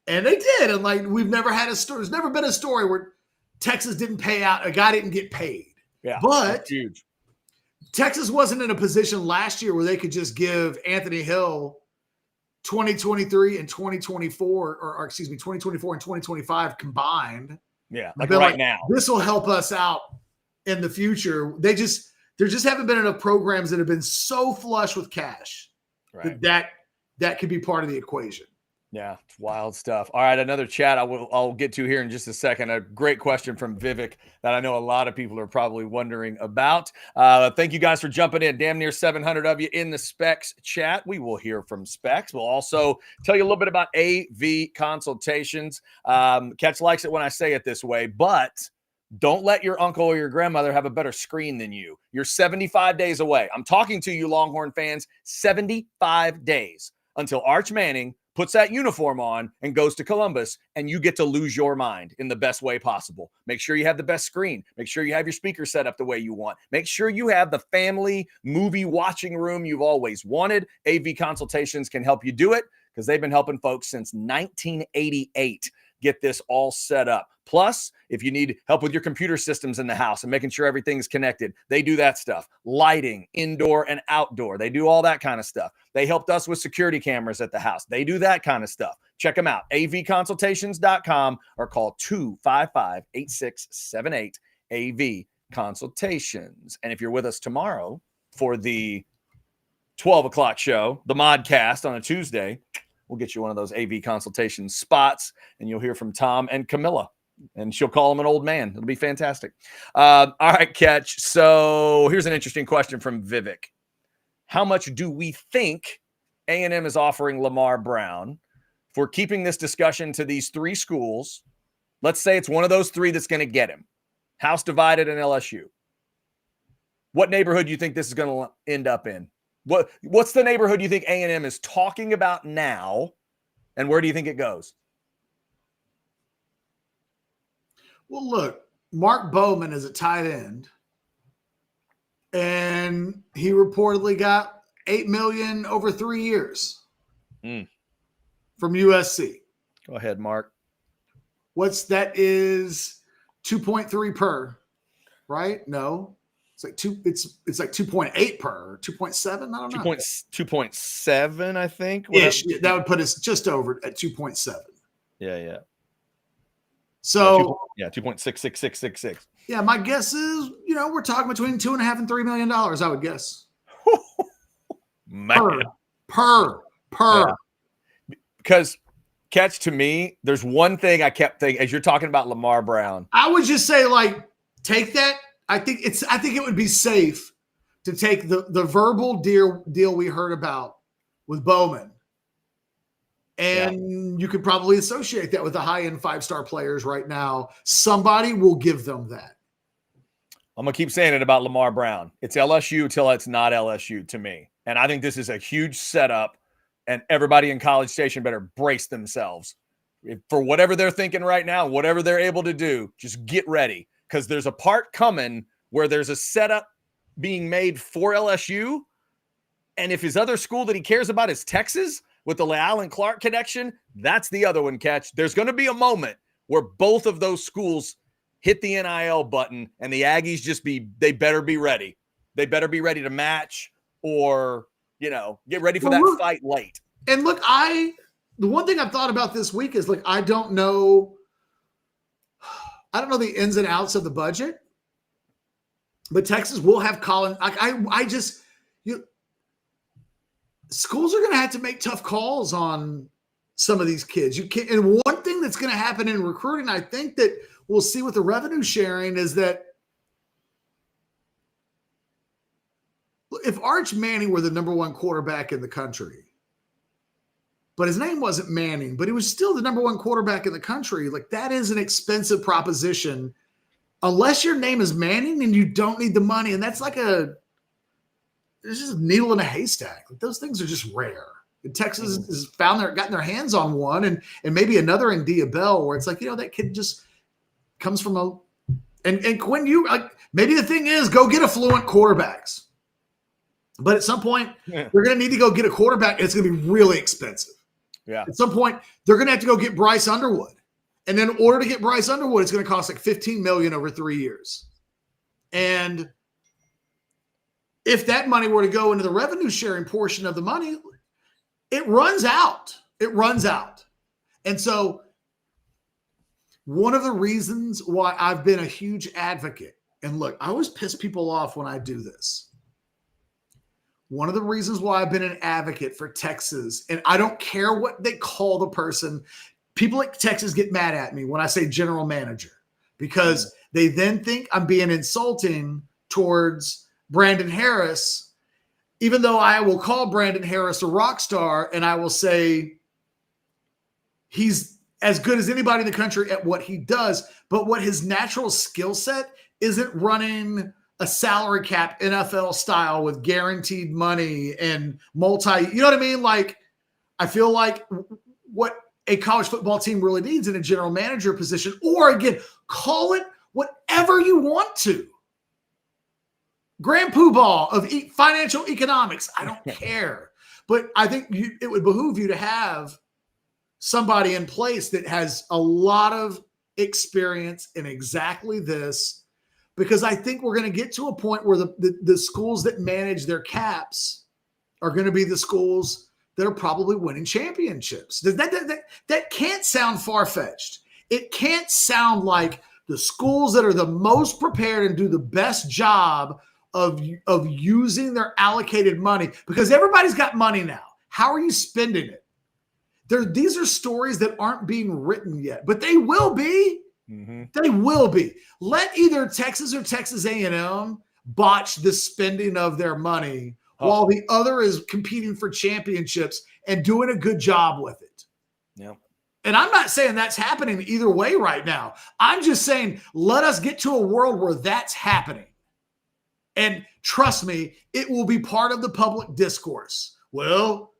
A: And they did. And like, we've never had a story. There's never been a story where Texas didn't pay out. A guy didn't get paid.
B: Yeah.
A: But
B: huge.
A: Texas wasn't in a position last year where they could just give Anthony Hill 2023 and 2024, or excuse me, 2024 and 2025 combined.
B: Yeah, like right now.
A: This will help us out in the future. There just haven't been enough programs that have been so flush with cash that could be part of the equation.
B: Yeah, it's wild stuff. All right, another chat I'll get to here in just a second. A great question from Vivek that I know a lot of people are probably wondering about. Thank you guys for jumping in. Damn near 700 of you in the Specs chat. We will hear from Specs. We'll also tell you a little bit about AV consultations. Catch likes it when I say it this way, but don't let your uncle or your grandmother have a better screen than you. You're 75 days away. I'm talking to you, Longhorn fans, 75 days until Arch Manning puts that uniform on and goes to Columbus, and you get to lose your mind in the best way possible. Make sure you have the best screen. Make sure you have your speaker set up the way you want. Make sure you have the family movie watching room you've always wanted. AV Consultations can help you do it because they've been helping folks since 1988 get this all set up. Plus, if you need help with your computer systems in the house and making sure everything's connected, they do that stuff. Lighting, indoor and outdoor. They do all that kind of stuff. They helped us with security cameras at the house. They do that kind of stuff. Check them out, avconsultations.com, or call 255-8678 AV Consultations. And if you're with us tomorrow for the 12 o'clock show, the Modcast on a Tuesday, we'll get you one of those AV consultation spots, and you'll hear from Tom and Camilla, and she'll call him an old man. It'll be fantastic. All right, Catch. So here's an interesting question from Vivek. How much do we think A&M is offering Lamar Brown for keeping this discussion to these three schools? Let's say it's one of those three that's going to get him. House divided in LSU. What neighborhood do you think this is going to end up in? What's the neighborhood you think A&M is talking about now, and where do you think it goes?
A: Well, look, Mark Bowman is a tight end, and he reportedly got $8 million over 3 years from USC.
B: Go ahead, Mark.
A: That is 2.3 per, right? No. It's like it's like 2.8 per, 2.7. I don't know.
B: 2.7, I think.
A: Ish. That would put us just over at 2.7.
B: Yeah.
A: So
B: 2.66666.
A: Yeah, my guess is, we're talking between $2.5 and $3 million. I would guess.
B: Man.
A: Per.
B: Yeah. Because Catch, to me, there's one thing I kept thinking as you're talking about Lamar Brown.
A: I would just say, take that. I think it would be safe to take the verbal deal we heard about with Bowman. And you could probably associate that with the high-end 5-star players right now. Somebody will give them that.
B: I'm going to keep saying it about Lamar Brown. It's LSU till it's not LSU to me. And I think this is a huge setup, and everybody in College Station better brace themselves. For whatever they're thinking right now, whatever they're able to do, just get ready. Because there's a part coming where there's a setup being made for LSU. And if his other school that he cares about is Texas with the Allen Clark connection, that's the other one, Catch. There's going to be a moment where both of those schools hit the NIL button and the Aggies they better be ready. They better be ready to match or, get ready for that fight late.
A: And look, the one thing I've thought about this week is I don't know the ins and outs of the budget, but Texas will have Colin. Schools are going to have to make tough calls on some of these kids. And one thing that's going to happen in recruiting, I think that we'll see with the revenue sharing, is that if Arch Manning were the number one quarterback in the country, but his name wasn't Manning, but he was still the number one quarterback in the country, that is an expensive proposition unless your name is Manning and you don't need the money. And that's it's just a needle in a haystack. Those things are just rare. Texas has gotten their hands on one, and maybe another in Dia Bell, where it's like, that kid just comes from and Quinn, maybe the thing is go get affluent quarterbacks. But at some point, they're going to need to go get a quarterback. It's going to be really expensive.
B: Yeah.
A: At some point, they're going to have to go get Bryce Underwood. And then in order to get Bryce Underwood, it's going to cost like $15 million over 3 years. And if that money were to go into the revenue sharing portion of the money, it runs out. It runs out. And so one of the reasons why I've been a huge advocate, and look, I always piss people off when I do this. One of the reasons why I've been an advocate for Texas, and I don't care what they call the person, people at Texas get mad at me when I say general manager, because they then think I'm being insulting towards Brandon Harris, even though I will call Brandon Harris a rock star, and I will say he's as good as anybody in the country at what he does, but what his natural skill set isn't running a salary cap NFL style with guaranteed money and you know what I mean? Like, I feel like what a college football team really needs in a general manager position, or again, call it whatever you want to. Grand Poobah of financial economics. I don't care. But I think it would behoove you to have somebody in place that has a lot of experience in exactly this, because I think we're going to get to a point where the schools that manage their caps are going to be the schools that are probably winning championships. That can't sound far-fetched. It can't sound like the schools that are the most prepared and do the best job of using their allocated money, because everybody's got money now. How are you spending it? These are stories that aren't being written yet, but they will be. Mm-hmm. They will be. Let either Texas or Texas A&M botch the spending of their money while the other is competing for championships and doing a good job with it.
B: Yeah.
A: And I'm not saying that's happening either way right now. I'm just saying let us get to a world where that's happening. And trust me, it will be part of the public discourse. Well,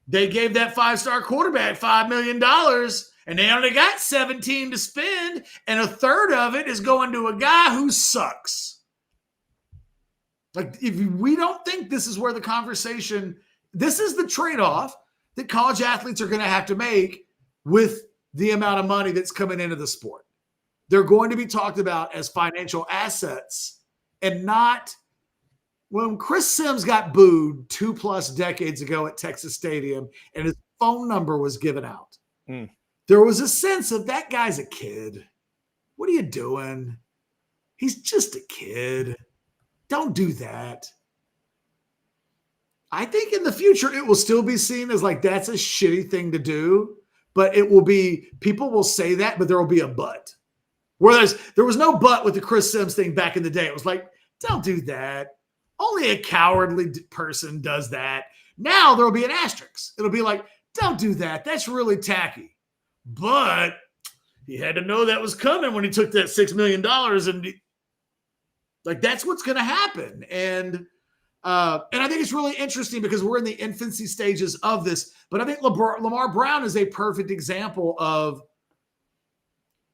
A: they gave that 5-star quarterback $5 million and they only got 17 to spend, and a third of it is going to a guy who sucks. Like, if we don't think this is where the conversation, this is the trade-off that college athletes are going to have to make with the amount of money that's coming into the sport. They're going to be talked about as financial assets and not. When Chris Sims got booed 2+ decades ago at Texas Stadium and his phone number was given out, there was a sense of that guy's a kid. What are you doing? He's just a kid. Don't do that. I think in the future it will still be seen as like that's a shitty thing to do, but it will be, people will say that, but there will be a but. Whereas there was no but with the Chris Sims thing back in the day. It was like, don't do that. Only a cowardly person does that. Now there will be an asterisk. It'll be like, don't do that. That's really tacky. But he had to know that was coming when he took that $6 million. And like, that's what's going to happen. And I think it's really interesting because we're in the infancy stages of this. But I think Lamar Brown is a perfect example of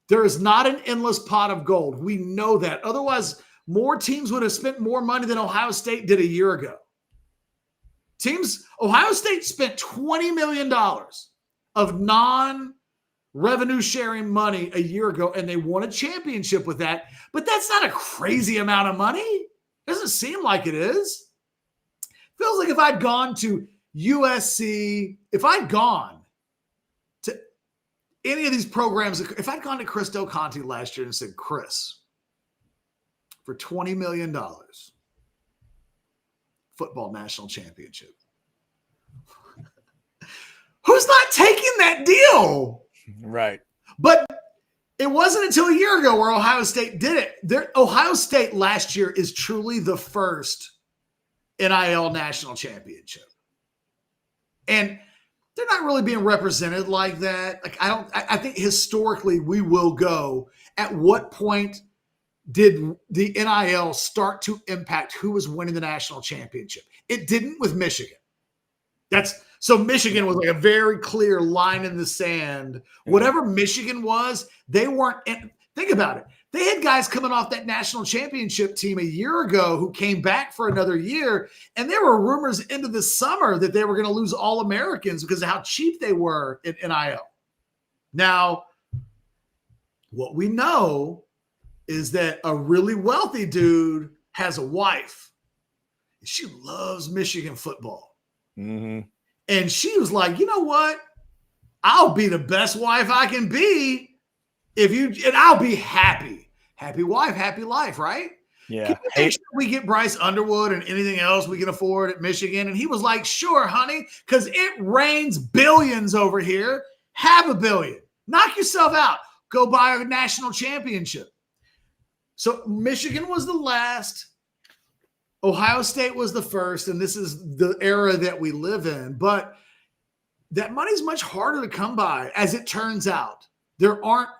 A: there is not an endless pot of gold. We know that. Otherwise, more teams would have spent more money than Ohio State did a year ago. Ohio State spent $20 million of non-revenue sharing money a year ago, and they won a championship with that. But that's not a crazy amount of money. It doesn't seem like it is. Feels like if I'd gone to USC, if I'd gone to any of these programs, if I'd gone to Chris Del Conte last year and said, Chris, for $20 million, football national championship. Who's not taking that deal?
B: Right.
A: But it wasn't until a year ago where Ohio State did it. Ohio State last year is truly the first NIL national championship. And they're not really being represented like that. Like, I think historically we will go, at what point did the NIL start to impact who was winning the national championship? It didn't with Michigan. So Michigan was like a very clear line in the sand. Whatever Michigan was, they weren't. Think about it. They had guys coming off that national championship team a year ago who came back for another year. And there were rumors into the summer that they were going to lose all Americans because of how cheap they were in NIL. Now, what we know is that a really wealthy dude has a wife. She loves Michigan football.
B: Mm-hmm.
A: And she was like, you know what? I'll be the best wife I can be and I'll be happy. Happy wife, happy life, right?
B: Yeah.
A: Can we make sure we get Bryce Underwood and anything else we can afford at Michigan? And he was like, sure, honey, because it rains billions over here. Have $1 billion. Knock yourself out. Go buy a national championship. So Michigan was the last. Ohio State was the first, and this is the era that we live in. But that money's much harder to come by, as it turns out. There aren't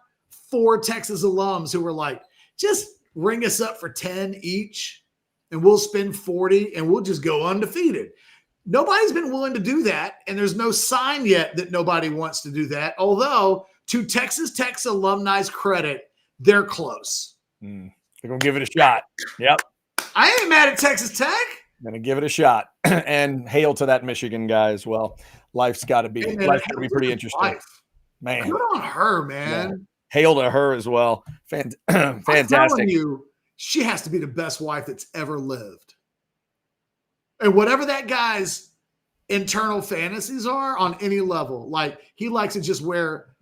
A: 4 Texas alums who were like, just ring us up for 10 each, and we'll spend 40, and we'll just go undefeated. Nobody's been willing to do that, and there's no sign yet that nobody wants to do that. Although, to Texas Tech's alumni's credit, they're close.
B: They're going to give it a shot. Yep.
A: I ain't mad at Texas Tech.
B: Going to give it a shot. And hail to that Michigan guy as well. Life's got to be pretty interesting.
A: Life.
B: Man.
A: Good on her, man.
B: Yeah. Hail to her as well. Fantastic.
A: I'm telling you, she has to be the best wife that's ever lived. And whatever that guy's internal fantasies are on any level, like he likes to just wear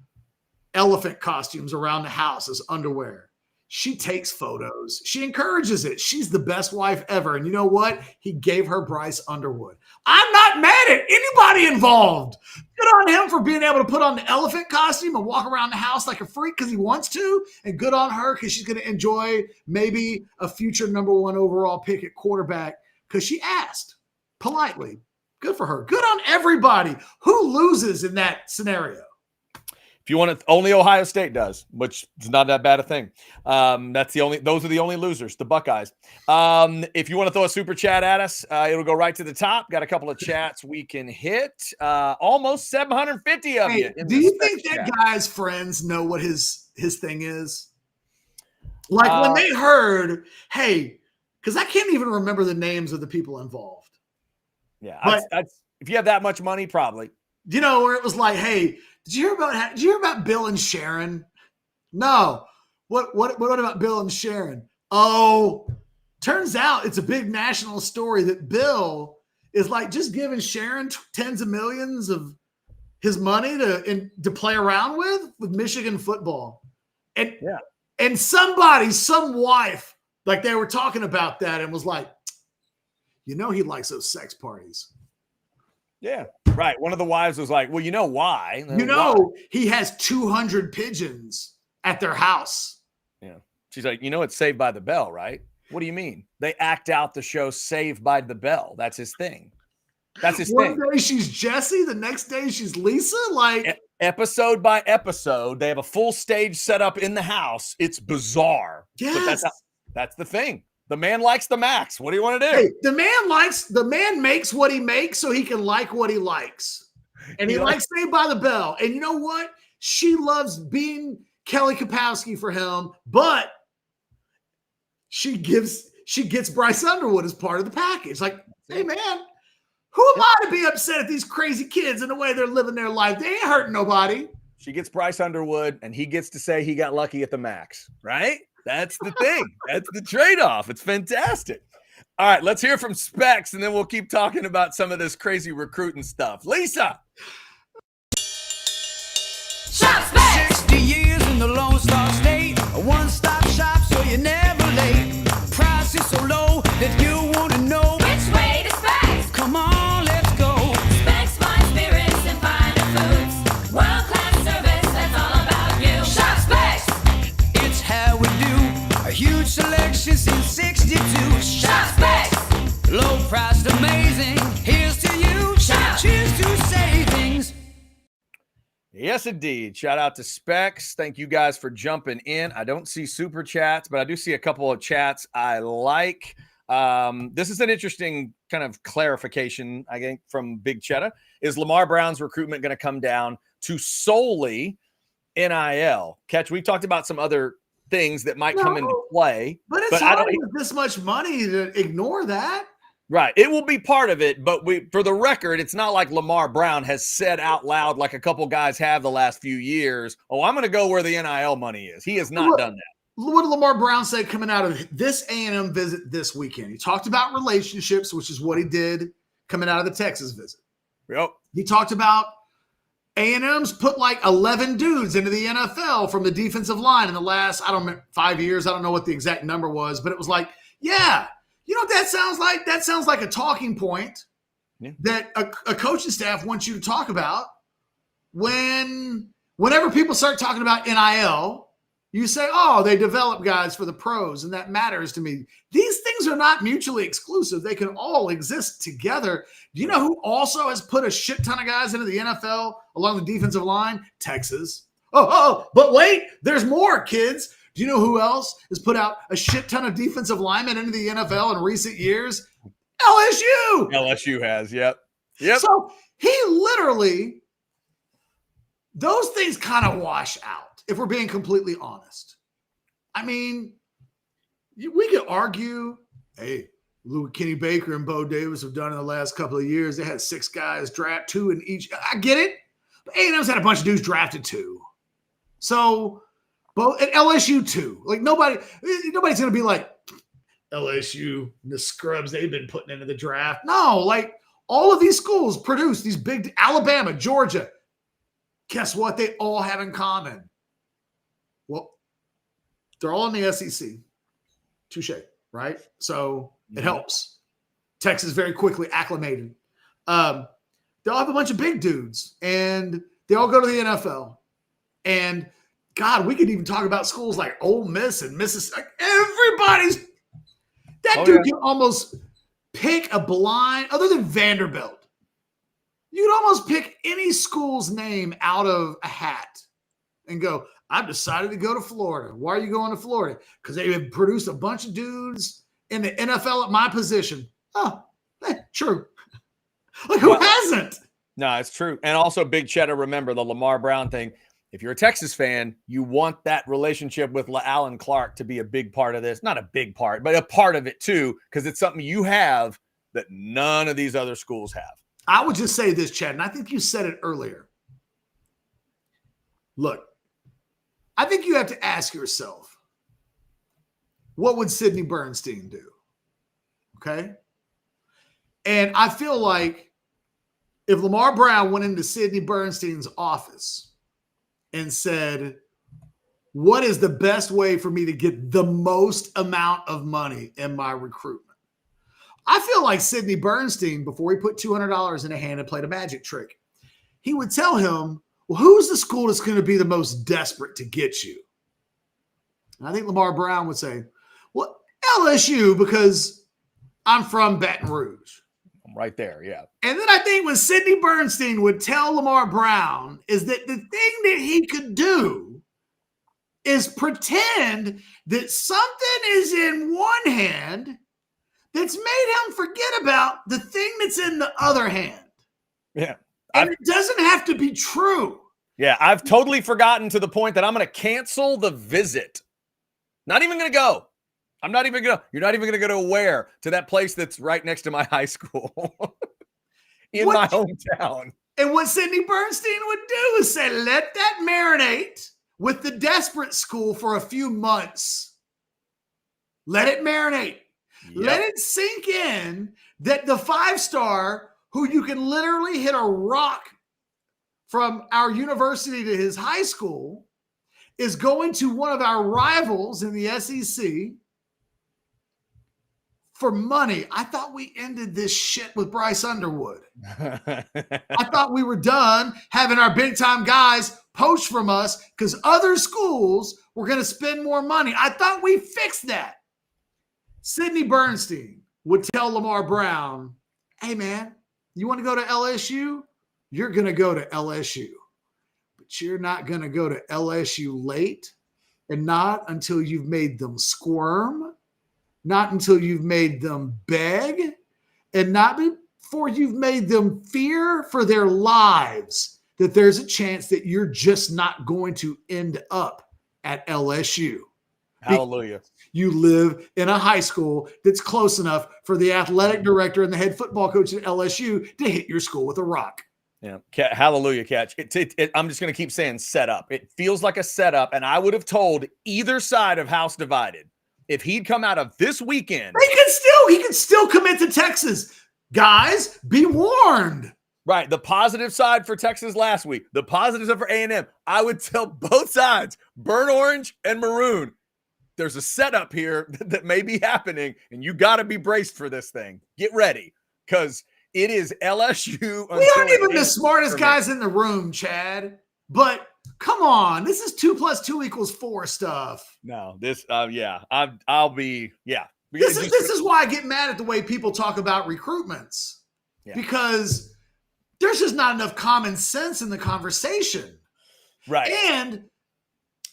A: elephant costumes around the house as underwear. She takes photos. She encourages it. She's the best wife ever. And you know what? He gave her Bryce Underwood. I'm not mad at anybody involved. Good on him for being able to put on the elephant costume and walk around the house like a freak because he wants to. And good on her because she's going to enjoy maybe a future #1 overall pick at quarterback because she asked politely. Good for her. Good on everybody. Who loses in that scenario?
B: If you want to, only Ohio State does, which is not that bad a thing. Those are the only losers, the Buckeyes. If you want to throw a super chat at us, it'll go right to the top. Got a couple of chats we can hit. Almost 750 of you.
A: Do you think that guy's friends know what his thing is? Like when they heard, hey, because I can't even remember the names of the people involved.
B: Yeah, but if you have that much money, probably.
A: You know, where it was like, hey, did you hear about Bill and Sharon? No. What about Bill and Sharon? Oh, turns out it's a big national story that Bill is like just giving Sharon tens of millions of his money to play around with Michigan football. And some wife, like they were talking about that and was like, you know, he likes those sex parties.
B: Yeah, right. One of the wives was like, well, you know why?
A: He has 200 pigeons at their house.
B: Yeah. She's like, it's Saved by the Bell, right? What do you mean? They act out the show Saved by the Bell. That's his thing. That's his thing.
A: One day she's Jessie. The next day she's Lisa. Like
B: episode by episode, they have a full stage set up in the house. It's bizarre.
A: Yes.
B: But that's the thing. The man likes the max. What do you want to do?
A: Hey, the man makes what he makes so he can like what he likes. And he likes Saved by the Bell. And you know what? She loves being Kelly Kapowski for him, but she gets Bryce Underwood as part of the package. Like, hey man, who am I to be upset at these crazy kids and the way they're living their life? They ain't hurting nobody.
B: She gets Bryce Underwood and he gets to say he got lucky at the max, right? That's the thing. That's the trade-off. It's fantastic. All right, let's hear from Specs, and then we'll keep talking about some of this crazy recruiting stuff. Lisa.
C: Shop Specs! 60 years in the Lone Star State. A one-stop shop so you're never late. Price is so low that you want to know
D: Which way to Specs?
C: Come on, let's go.
D: Specs, fine spirits, and finer foods. World-class service, that's all about you. Shop Specs!
C: It's how we do. A huge selection since 62.
D: Shop Specs!
C: Low priced, amazing. Here's to you. Cheers to savings.
B: Yes, indeed. Shout out to Specs. Thank you guys for jumping in. I don't see super chats, but I do see a couple of chats I like. This is an interesting kind of clarification, I think, from Big Cheddar. Is Lamar Brown's recruitment going to come down to solely NIL? Catch, we've talked about some other things that might come into play.
A: But it's hard with this much money to ignore that.
B: Right. It will be part of it, but for the record, it's not like Lamar Brown has said out loud like a couple guys have the last few years, oh, I'm going to go where the NIL money is. He has not done that.
A: What did Lamar Brown say coming out of this A&M visit this weekend? He talked about relationships, which is what he did coming out of the Texas visit.
B: Yep.
A: He talked about A&M's put like 11 dudes into the NFL from the defensive line in the last, 5 years. I don't know what the exact number was, but it was like, yeah, you know what that sounds like? That sounds like a talking point that a coaching staff wants you to talk about. Whenever people start talking about NIL, you say, oh, they develop guys for the pros, and that matters to me. These things are not mutually exclusive. They can all exist together. Do you know who also has put a shit ton of guys into the NFL along the defensive line? Texas. But wait, there's more, kids. Do you know who else has put out a shit ton of defensive linemen into the NFL in recent years? LSU.
B: LSU has, yep.
A: So he literally, those things kind of wash out, if we're being completely honest. I mean, we could argue, hey, look what Kenny Baker and Bo Davis have done in the last couple of years. They had 6 guys draft 2 in each. I get it. But A&M's had a bunch of dudes drafted 2. So, at LSU too. Like nobody's going to be like, LSU, the scrubs they've been putting into the draft. No, like all of these schools produce these big, Alabama, Georgia. Guess what they all have in common? Well, they're all in the SEC. Touche, right? So it helps. Texas very quickly acclimated. They all have a bunch of big dudes, and they all go to the NFL. And God, we could even talk about schools like Ole Miss and Mississippi. Like everybody's dude can almost pick a blind, other than Vanderbilt. You could almost pick any school's name out of a hat and go, I've decided to go to Florida. Why are you going to Florida? Because they have produced a bunch of dudes in the NFL at my position. Oh, true. Like who hasn't?
B: No, it's true. And also, Big Cheddar, remember the Lamar Brown thing. If you're a Texas fan, you want that relationship with Alan Clark to be a big part of this. Not a big part, but a part of it too, because it's something you have that none of these other schools have. I
A: would just say this, Chad, and I think you said it earlier. Look, I think you have to ask yourself, what would Sidney Bernstein do? Okay? And I feel like if Lamar Brown went into Sidney Bernstein's office and said, what is the best way for me to get the most amount of money in my recruitment? I feel like Sidney Bernstein, before he put $200 in a hand and played a magic trick, he would tell him, well, who's the school that's going to be the most desperate to get you? And I think Lamar Brown would say, well, LSU, because I'm from Baton Rouge.
B: Right there, yeah.
A: And then I think what Sidney Bernstein would tell Lamar Brown is that the thing that he could do is pretend that something is in one hand that's made him forget about the thing that's in the other hand.
B: Yeah.
A: And it doesn't have to be true.
B: Yeah, I've totally forgotten to the point that I'm going to cancel the visit. Not even going to go. I'm not even going to, you're not even going to go to where? To that place that's right next to my high school in my hometown.
A: And what Sidney Bernstein would do is say, let that marinate with the desperate school for a few months. Let it marinate. Yep. Let it sink in that the 5-star who you can literally hit a rock from our university to his high school is going to one of our rivals in the SEC for money. I thought we ended this shit with Bryce Underwood. I thought we were done having our big time guys poach from us because other schools were going to spend more money. I thought we fixed that. Sidney Bernstein would tell Lamar Brown, hey man, you want to go to LSU? You're going to go to LSU, but you're not going to go to LSU late and not until you've made them squirm not until you've made them beg, and not before you've made them fear for their lives that there's a chance that you're just not going to end up at LSU.
B: Hallelujah.
A: You live in a high school that's close enough for the athletic director and the head football coach at LSU to hit your school with a rock.
B: Yeah. Hallelujah, Catch. I'm just going to keep saying setup. It feels like a setup, and I would have told either side of House Divided, if he'd come out of this weekend.
A: He can still commit to Texas. Guys, be warned.
B: Right. The positive side for Texas last week, the positive side for A&M. I would tell both sides, burnt orange and maroon, there's a setup here that may be happening, and you got to be braced for this thing. Get ready, because it is LSU.
A: We aren't even the smartest guys in the room, Chad. But come on, this is 2 + 2 = 4 stuff.
B: No, this, I'll be, yeah.
A: This is why I get mad at the way people talk about recruitments, because there's just not enough common sense in the conversation.
B: Right.
A: And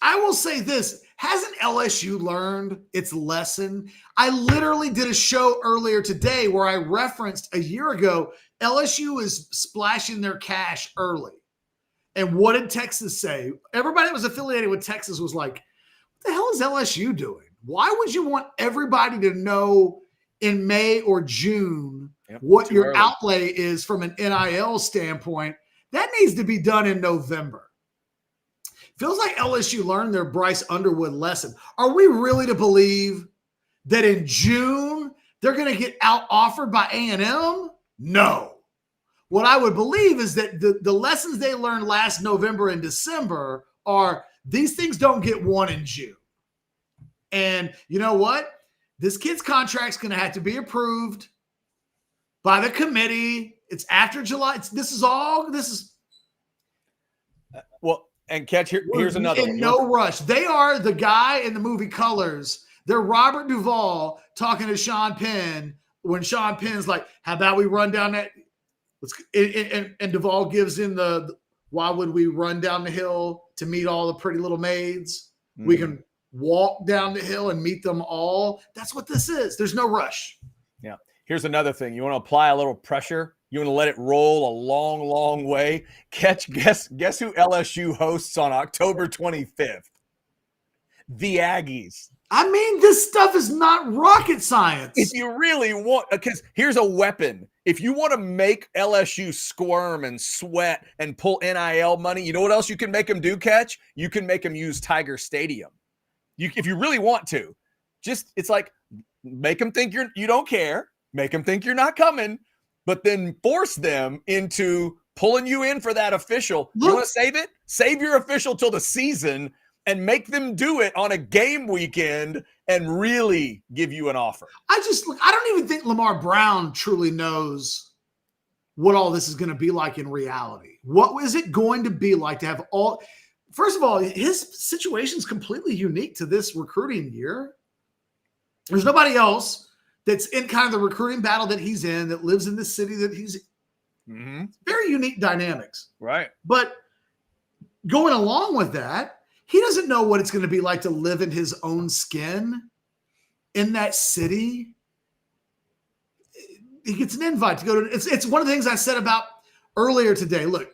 A: I will say this, hasn't LSU learned its lesson? I literally did a show earlier today where I referenced a year ago, LSU is splashing their cash early. And what did Texas say? Everybody that was affiliated with Texas was like, what the hell is LSU doing? Why would you want everybody to know in May or June what your outlay is from an NIL standpoint? That needs to be done in November. Feels like LSU learned their Bryce Underwood lesson. Are we really to believe that in June they're going to get out offered by A&M? No. What I would believe is that the lessons they learned last November and December are these things don't get won in June. And you know what? This kid's contract's going to have to be approved by the committee. It's after July.
B: Well, and Catch, here's another one.
A: No rush. They are the guy in the movie Colors. They're Robert Duvall talking to Sean Penn when Sean Penn's like, how about we run down that? And Duvall gives in why would we run down the hill to meet all the pretty little maids? We can walk down the hill and meet them all. That's what this is. There's no rush.
B: Yeah. Here's another thing. You want to apply a little pressure? You want to let it roll a long, long way? Guess who LSU hosts on October 25th? The Aggies.
A: I mean, this stuff is not rocket science.
B: If you really want, because here's a weapon. If you want to make LSU squirm and sweat and pull NIL money, you know what else you can make them do, Catch? You can make them use Tiger Stadium. If you really want to. It's like, make them think you don't care. Make them think you're not coming. But then force them into pulling you in for that official. You want to save it? Save your official till the season and make them do it on a game weekend and really give you an offer. I
A: don't even think Lamar Brown truly knows what all this is going to be like in reality. What is it going to be like to have all – first of all, his situation is completely unique to this recruiting year. There's nobody else that's in kind of the recruiting battle that he's in, that lives in the city that he's in. Very unique dynamics.
B: Right.
A: But going along with that, he doesn't know what it's going to be like to live in his own skin in that city. He gets an invite to go to – it's one of the things I said about earlier today. Look,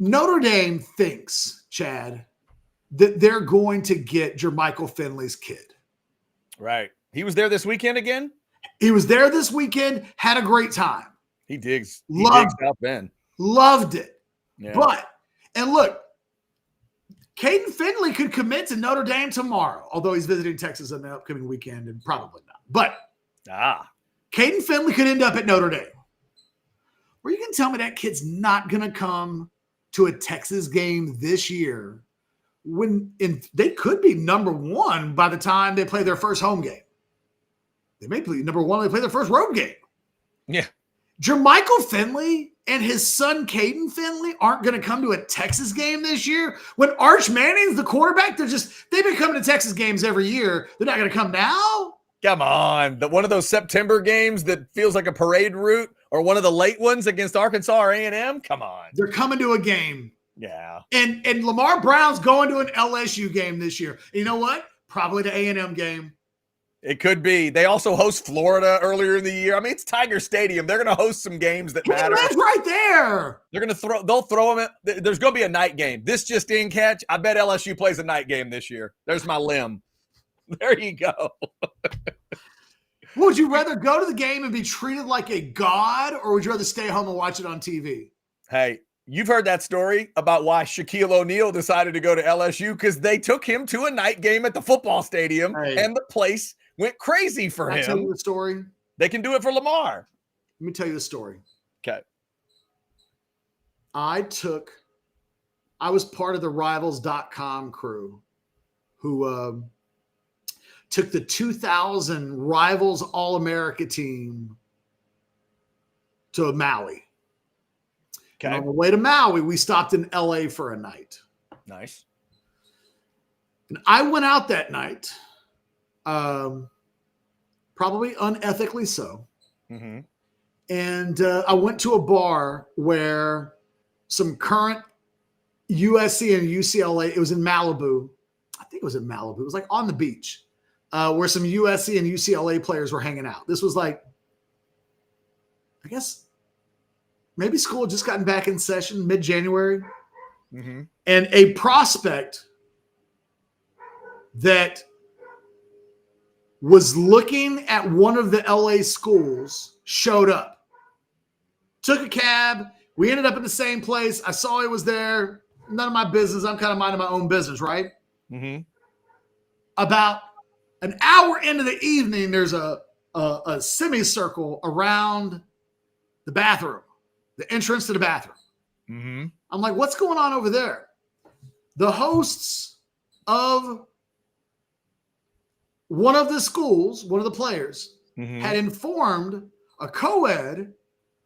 A: Notre Dame thinks, Chad, that they're going to get Jermichael Finley's kid.
B: Right. He was there this weekend again?
A: He was there this weekend, had a great time.
B: He digs South Bend.
A: Loved it.
B: Yeah.
A: But, and look, Caden Finley could commit to Notre Dame tomorrow, although he's visiting Texas in the upcoming weekend and probably not. But Caden Finley could end up at Notre Dame. Were you going to tell me that kid's not going to come to a Texas game this year when they could be number one by the time they play their first home game? They may be number one when they play their first road game.
B: Yeah.
A: Jermichael Finley and his son Caden Finley aren't going to come to a Texas game this year. When Arch Manning's the quarterback, they've been coming to Texas games every year. They're not going to come now?
B: Come on. One of those September games that feels like a parade route, or one of the late ones against Arkansas or A&M? Come on.
A: They're coming to a game
B: Yeah.
A: And Lamar Brown's going to an LSU game this year. You know what? Probably the A&M game.
B: It could be. They also host Florida earlier in the year. I mean, it's Tiger Stadium. They're going to host some games that matter.
A: That's right there.
B: They'll throw them. There's going to be a night game. This just in, Catch. I bet LSU plays a night game this year. There's my limb. There you go.
A: Would you rather go to the game and be treated like a god, or would you rather stay home and watch it on TV?
B: Hey, you've heard that story about why Shaquille O'Neal decided to go to LSU, because they took him to a night game at the football stadium, and the place went crazy for him.
A: I'll tell you the story.
B: They can do it for Lamar.
A: Let me tell you the story.
B: Okay.
A: I was part of the Rivals.com crew who took the 2000 Rivals All-America team to Maui.
B: Okay.
A: And on the way to Maui, we stopped in LA for a night.
B: Nice.
A: And I went out that night, probably unethically so.
B: Mm-hmm.
A: And I went to a bar where some current USC and UCLA, it was in Malibu. I think it was in Malibu. It was like on the beach where some USC and UCLA players were hanging out. This was like, I guess, maybe school had just gotten back in session mid-January.
B: Mm-hmm.
A: And a prospect that was looking at one of the LA schools showed up, took a cab. We ended up in the same place. I saw he was there. None of my business. I'm kind of minding my own business, right?
B: Mm-hmm.
A: About an hour into the evening, there's a semicircle around the bathroom, the entrance to the bathroom.
B: Mm-hmm.
A: I'm like, what's going on over there? The hosts of one of the schools, one of the players, had informed a co-ed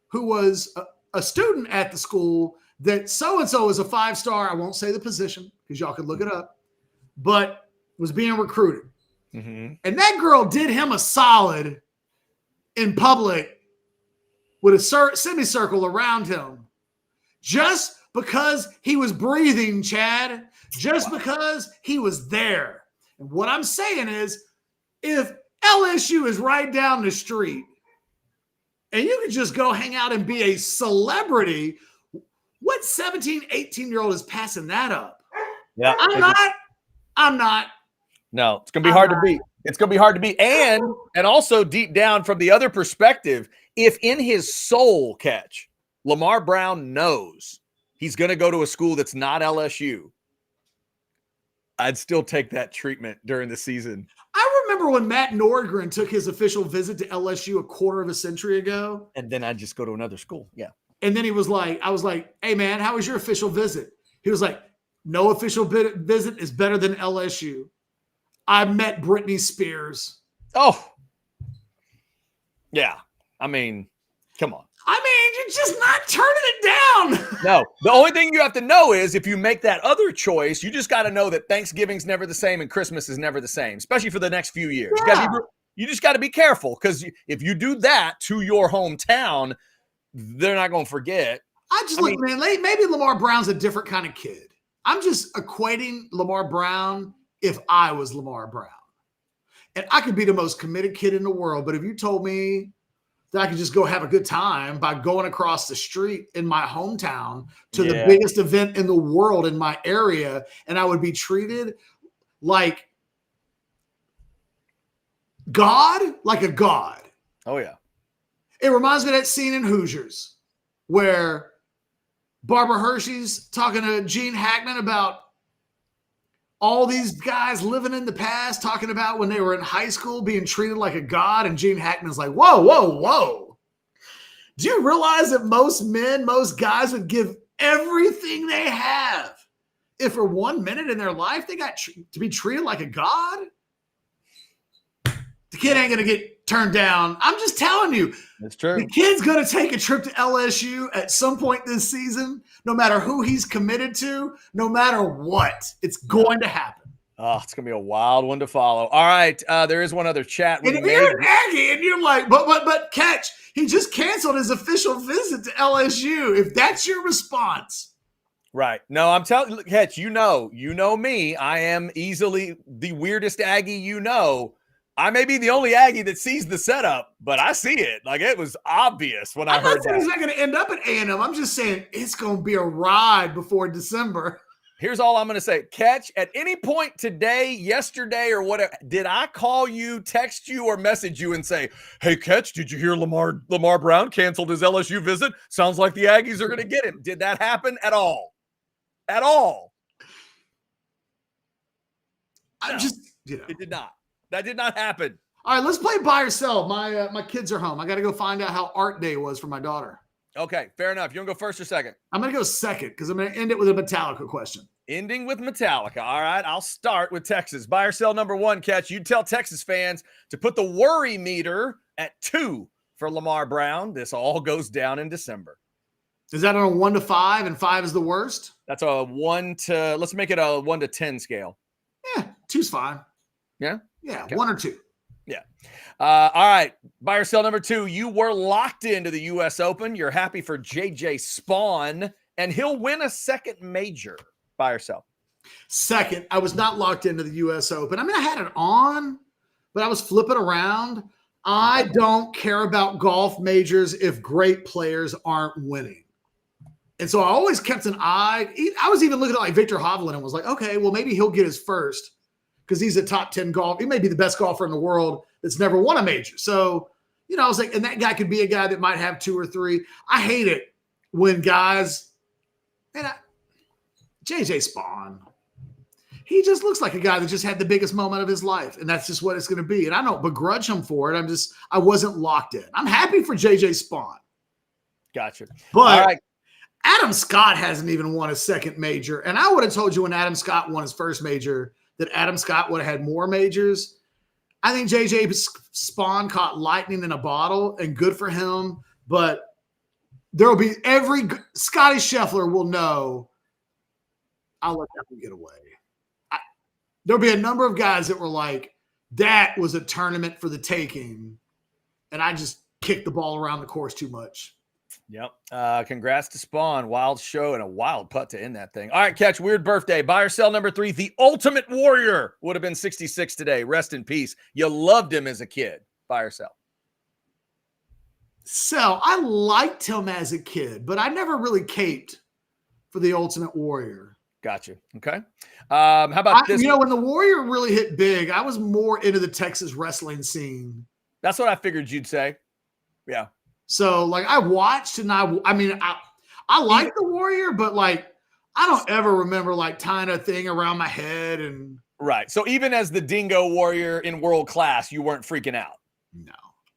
A: who was a student at the school that so-and-so is a 5-star. I won't say the position because y'all can look it up, but was being recruited.
B: Mm-hmm.
A: And that girl did him a solid in public with a semicircle around him just because he was breathing, Chad, just because he was there. And what I'm saying is, if LSU is right down the street and you can just go hang out and be a celebrity, what 17, 18-year-old is passing that up?
B: Yeah,
A: I'm not.
B: No, it's going to be hard to beat. It's going to be hard to beat. And also deep down from the other perspective, if in his soul, Catch, Lamar Brown knows he's going to go to a school that's not LSU, I'd still take that treatment during the season.
A: I remember when Matt Nordgren took his official visit to LSU a quarter of a century ago.
B: And then I'd just go to another school. Yeah.
A: And then I was like, hey, man, how was your official visit? He was like, no official visit is better than LSU. I met Britney Spears.
B: Oh, yeah. I mean, come on.
A: I mean, you're just not turning it down.
B: No, the only thing you have to know is if you make that other choice, you just got to know that Thanksgiving's never the same and Christmas is never the same, especially for the next few years.
A: Yeah.
B: You just got to be careful, because if you do that to your hometown, they're not going to forget.
A: Man, maybe Lamar Brown's a different kind of kid. I'm just equating Lamar Brown if I was Lamar Brown. And I could be the most committed kid in the world, but if you told me that I could just go have a good time by going across the street in my hometown to the biggest event in the world in my area, and I would be treated like God, like a god.
B: Oh, yeah.
A: It reminds me of that scene in Hoosiers where Barbara Hershey's talking to Gene Hackman about all these guys living in the past, talking about when they were in high school being treated like a god. And Gene Hackman's like, whoa, whoa, whoa. Do you realize that most guys would give everything they have if for 1 minute in their life they got to be treated like a god? The kid ain't going to get turned down. I'm just telling you.
B: That's true.
A: The kid's going to take a trip to LSU at some point this season, no matter who he's committed to, no matter what. It's going to happen.
B: Oh, it's going to be a wild one to follow. All right. There is one other chat.
A: And if you're an Aggie and you're like, but Catch, he just canceled his official visit to LSU. If that's your response.
B: Right. No, I'm telling you, Hetch, you know me. I am easily the weirdest Aggie you know. I may be the only Aggie that sees the setup, but I see it. Like, it was obvious when I
A: I'm
B: heard
A: not saying
B: that.
A: he's not going to end up at A&M. I'm just saying it's going to be a ride before December.
B: Here's all I'm going to say. Catch, at any point today, yesterday, or whatever, did I call you, text you, or message you and say, hey, Catch, did you hear Lamar Brown canceled his LSU visit? Sounds like the Aggies are going to get him. Did that happen at all? At all?
A: I'm
B: No,
A: just, you know.
B: it did not. That did not happen.
A: All right, let's play buy or sell. My kids are home. I got to go find out how art day was for my daughter.
B: Okay, fair enough. You want to go first or second?
A: I'm going to go second because I'm going to end it with a Metallica question.
B: Ending with Metallica. All right, I'll start with Texas. Buy or sell number one, Catch. You tell Texas fans to put the worry meter at 2 for Lamar Brown. This all goes down in December.
A: Is that on a 1 to 5 and 5 is the worst?
B: That's a 1 to, let's make it a 1 to 10 scale.
A: Yeah, 2's fine.
B: Yeah?
A: Yeah,
B: Okay.
A: 1 or 2.
B: Yeah. All right. Buy or sell number 2. You were locked into the U.S. Open. You're happy for J.J. Spawn, and he'll win a second major. Buy or sell?
A: Second, I was not locked into the U.S. Open. I mean, I had it on, but I was flipping around. I don't care about golf majors if great players aren't winning. And so I always kept an eye. I was even looking at like Victor Hovland and was like, okay, well, maybe he'll get his first because he's a top 10 golf. He may be the best golfer in the world that's never won a major. So, you know, I was like, and that guy could be a guy that might have 2 or 3. I hate it when guys, and JJ Spawn, he just looks like a guy that just had the biggest moment of his life. And that's just what it's going to be. And I don't begrudge him for it. I wasn't locked in. I'm happy for JJ Spawn.
B: Gotcha.
A: But
B: all right.
A: Adam Scott hasn't even won a second major. And I would have told you when Adam Scott won his first major that Adam Scott would have had more majors. I think JJ Spawn caught lightning in a bottle, and good for him. But there will be Scotty Scheffler will know, I'll let that one get away. There'll be a number of guys that were like, that was a tournament for the taking, and I just kicked the ball around the course too much.
B: Yep. Congrats to Spawn. Wild show and a wild putt to end that thing. All right, Catch. Weird birthday. Buy or sell number 3. The Ultimate Warrior would have been 66 today. Rest in peace. You loved him as a kid. Buy or sell?
A: Sell. I liked him as a kid, but I never really caped for the Ultimate Warrior.
B: Gotcha. Okay. How about this?
A: You know, when the Warrior really hit big, I was more into the Texas wrestling scene.
B: That's what I figured you'd say. Yeah.
A: So, like, I watched and I like the Warrior, but like, I don't ever remember like tying a thing around my head and.
B: Right. So even as the Dingo Warrior in world class, you weren't freaking out.
A: No,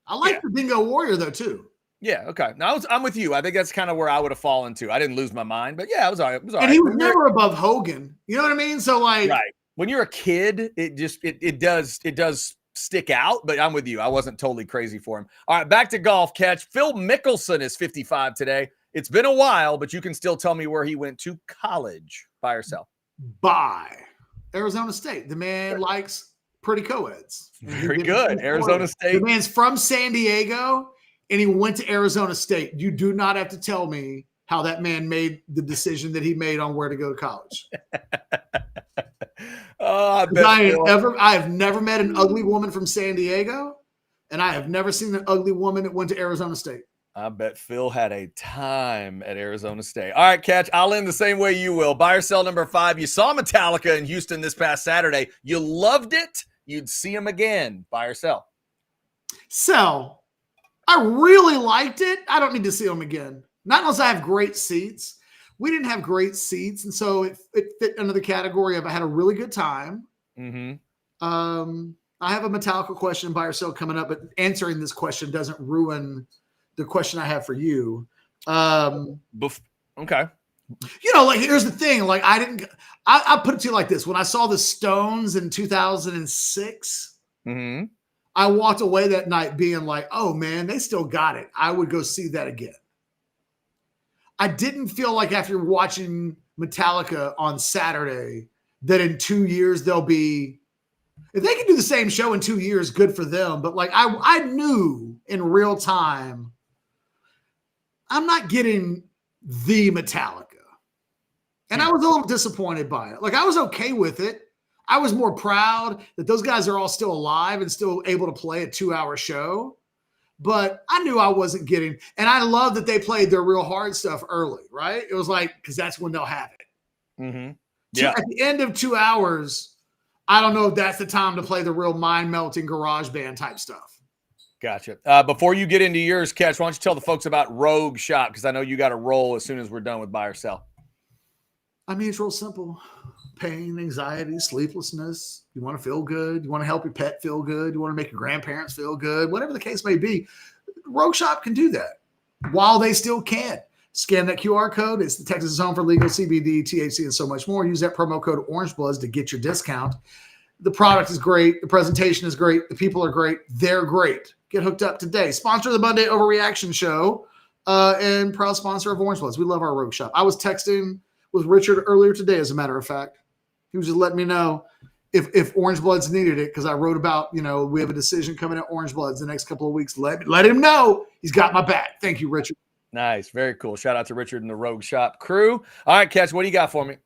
A: I like the Dingo Warrior though too.
B: Yeah. Okay. Now I'm with you. I think that's kind of where I would have fallen to. I didn't lose my mind, but yeah, it was all right. It was all
A: and
B: right.
A: he was never above Hogan. You know what I mean? So like,
B: right. When you're a kid, it does stick out, but I'm with you. I wasn't totally crazy for him. All right, back to golf, Catch. Phil Mickelson is 55 today. It's been a while, but you can still tell me where he went to college. Buy or sell?
A: Buy. Arizona State. The man likes pretty co-eds.
B: Very good. Arizona State.
A: The man's from San Diego, and he went to Arizona State. You do not have to tell me how that man made the decision that he made on where to go to college.
B: Oh,
A: I have never met an ugly woman from San Diego, and I have never seen an ugly woman that went to Arizona State.
B: I bet Phil had a time at Arizona State. All right, Catch. I'll end the same way you will. Buy or sell number 5. You saw Metallica in Houston this past Saturday. You loved it. You'd see him again. Buy or sell?
A: Sell. I really liked it. I don't need to see him again. Not unless I have great seats. We didn't have great seats, and so it fit under the category of I had a really good time.
B: Mm-hmm.
A: I have a Metallica question, buy or sell, coming up, but answering this question doesn't ruin the question I have for you.
B: Okay.
A: You know, like, here's the thing. Like, I put it to you like this. When I saw the Stones in 2006,
B: mm-hmm.
A: I walked away that night being like, oh, man, they still got it. I would go see that again. I didn't feel like after watching Metallica on Saturday that in 2 years they'll be, if they can do the same show in 2 years, good for them. But like I knew in real time, I'm not getting the Metallica. And I was a little disappointed by it. Like, I was okay with it. I was more proud that those guys are all still alive and still able to play a 2-hour show. But I knew I wasn't getting, and I love that they played their real hard stuff early, right? It was like, because that's when they'll have it.
B: Mm-hmm.
A: So
B: Yeah.
A: at the end of 2 hours, I don't know if that's the time to play the real mind-melting garage band type stuff.
B: Gotcha. Before you get into yours, Catch, why don't you tell the folks about Rogue Shop? Because I know you got to roll as soon as we're done with buy or sell.
A: I mean, it's real simple. Pain, anxiety, sleeplessness. You want to feel good. You want to help your pet feel good. You want to make your grandparents feel good. Whatever the case may be, Rogue Shop can do that while they still can. Scan that QR code. It's the Texas home for legal CBD, THC, and so much more. Use that promo code OrangeBloods to get your discount. The product is great. The presentation is great. The people are great. They're great. Get hooked up today. Sponsor of the Monday Overreaction Show and proud sponsor of Orange Bloods. We love our Rogue Shop. I was texting with Richard earlier today, as a matter of fact. He was just letting me know if Orange Bloods needed it, because I wrote about, we have a decision coming at Orange Bloods the next couple of weeks. Let him know he's got my back. Thank you, Richard.
B: Nice. Very cool. Shout out to Richard and the Rogue Shop crew. All right, Catch, what do you got for me?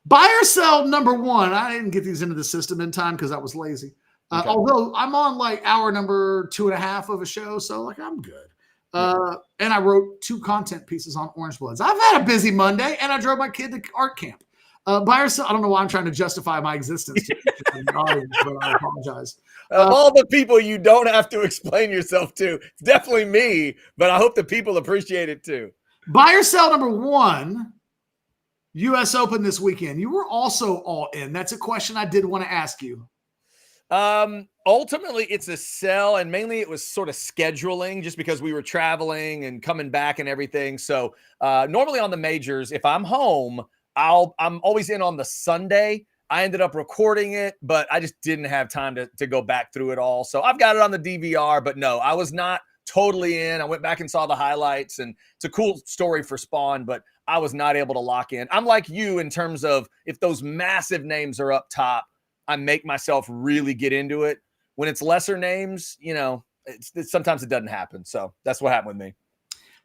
A: Buy or sell number one. I didn't get these into the system in time because I was lazy.
B: Okay.
A: Although I'm on like hour number 2.5 of a show, so like I'm good. And I wrote 2 content pieces on Orange Bloods. I've had a busy Monday, and I drove my kid to art camp. Buy or sell. I don't know why I'm trying to justify my existence to the audience, but I apologize.
B: Of all the people you don't have to explain yourself to, it's definitely me, but I hope the people appreciate it too.
A: Buy or sell number one. U.S. Open this weekend. You were also all in. That's a question I did want to ask you.
B: Ultimately it's a sell, and mainly it was sort of scheduling, just because we were traveling and coming back and everything. So normally on the majors, if I'm home, I'm always in on the Sunday. I ended up recording it, but I just didn't have time to go back through it all. So I've got it on the DVR, but no, I was not totally in. I went back and saw the highlights, and it's a cool story for Spawn, but I was not able to lock in. I'm like you in terms of, if those massive names are up top, I make myself really get into it. When it's lesser names, it's sometimes it doesn't happen. So that's what happened with me.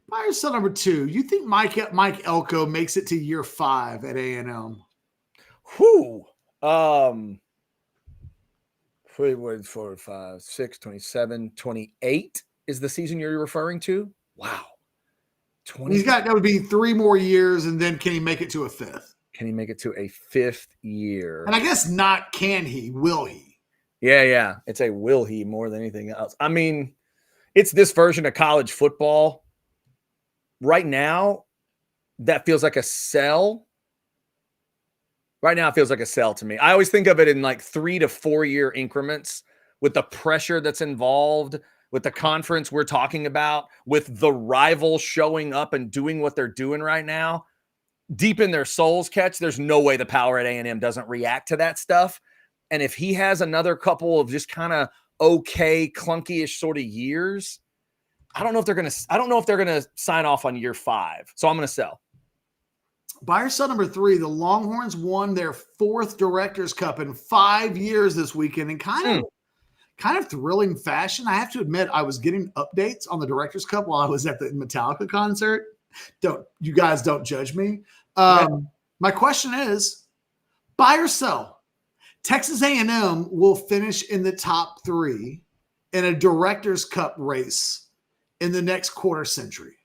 A: Buy or sell number two. You think Mike Elko makes it to year 5 at A&M?
B: Whew. 4, 5, 6, 27, 28 is the season you're referring to? Wow.
A: That would be 3 more years, and then can he make it to a 5th?
B: Can he make it to a 5th year?
A: And I guess not can he, will he?
B: Yeah. It's a will he more than anything else. I mean, it's this version of college football. Right now, that feels like a sell. Right now, it feels like a sell to me. I always think of it in like 3 to 4 year increments, with the pressure that's involved, with the conference we're talking about, with the rival showing up and doing what they're doing right now. Deep in their souls, Catch, there's no way the power at A&M doesn't react to that stuff. And if he has another couple of just kind of okay, clunky-ish sort of years, I don't know if they're gonna sign off on year 5. So I'm gonna sell.
A: Buy or sell number 3. The Longhorns won their 4th Directors Cup in 5 years this weekend, in kind of thrilling fashion. I have to admit, I was getting updates on the Directors Cup while I was at the Metallica concert. You guys don't judge me. My question is, buy or sell? Texas A&M will finish in the top 3 in a Directors Cup race in the next quarter century.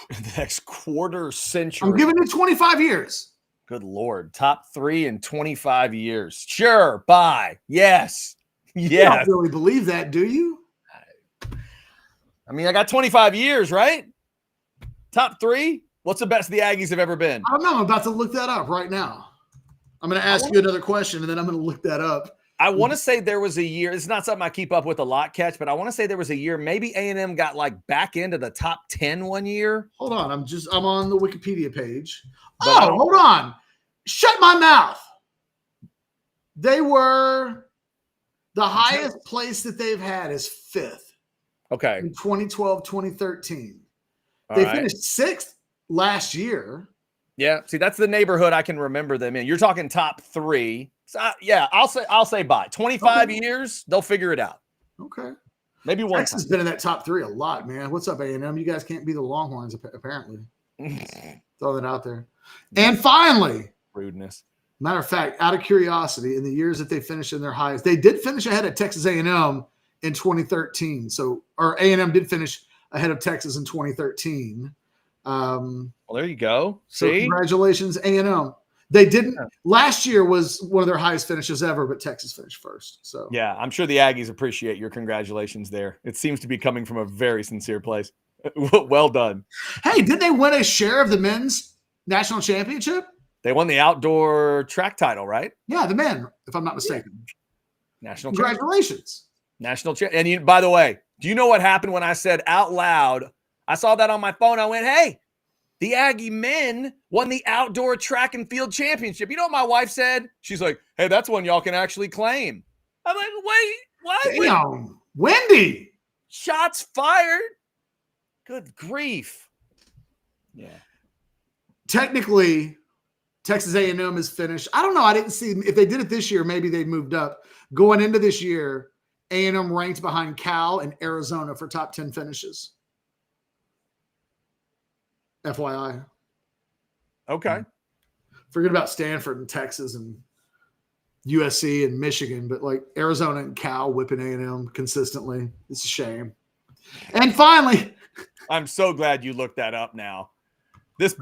B: The next quarter century.
A: I'm giving it 25 years.
B: Good Lord. Top 3 in 25 years. Sure. Buy. Yes.
A: You
B: Yes.
A: don't really believe that, do you?
B: I mean, I got 25 years, right? Top 3? What's the best the Aggies have ever been?
A: I don't know. I'm about to look that up right now. I'm going to ask you another question, and then I'm going to look that up.
B: I want to say there was a year. It's not something I keep up with a lot, Catch, but I want to say there was a year. Maybe A&M got like back into the top 10 one year.
A: Hold on. I'm on the Wikipedia page.
B: But
A: Hold on. Shut my mouth. They were the highest place that they've had is 5th
B: Okay.
A: in 2012, 2013.
B: All
A: They
B: right.
A: finished 6th last year.
B: Yeah. See, that's the neighborhood I can remember them in. You're talking top 3. So, yeah, I'll say buy. 25 years, they'll figure it out.
A: Okay.
B: Maybe one
A: Texas has been in that top 3 a lot, man. What's up, A&M? You guys can't be the Longhorns, apparently. Throw that out there. And finally,
B: Rudeness.
A: matter of fact, out of curiosity, in the years that they finished in their highest, they did finish ahead of Texas A&M in 2013. So, or A&M did finish ahead of Texas in 2013.
B: Well, there you go.
A: So
B: See,
A: congratulations, A&M. They didn't. Last year was one of their highest finishes ever, but Texas finished first. So
B: yeah, I'm sure the Aggies appreciate your congratulations there. It seems to be coming from a very sincere place. Well done.
A: Hey, did they win a share of the men's national championship?
B: They won the outdoor track title, right?
A: Yeah, the men, if I'm not mistaken.
B: National champion.
A: Congratulations.
B: National champion. And you, by the way, do you know what happened when I said out loud? I saw that on my phone. I went, hey, the Aggie men won the outdoor track and field championship. You know what my wife said? She's like, hey, that's one y'all can actually claim. I'm like, wait, what?
A: Damn, Wendy.
B: Shots fired. Good grief. Yeah.
A: Technically, Texas A&M is finished. I don't know. I didn't see if they did it this year. Maybe they moved up. Going into this year, A&M ranked behind Cal and Arizona for top 10 finishes. FYI.
B: Okay.
A: Forget about Stanford and Texas and USC and Michigan, but like Arizona and Cal whipping A&M consistently. It's a shame. And finally,
B: I'm so glad you looked that up now. This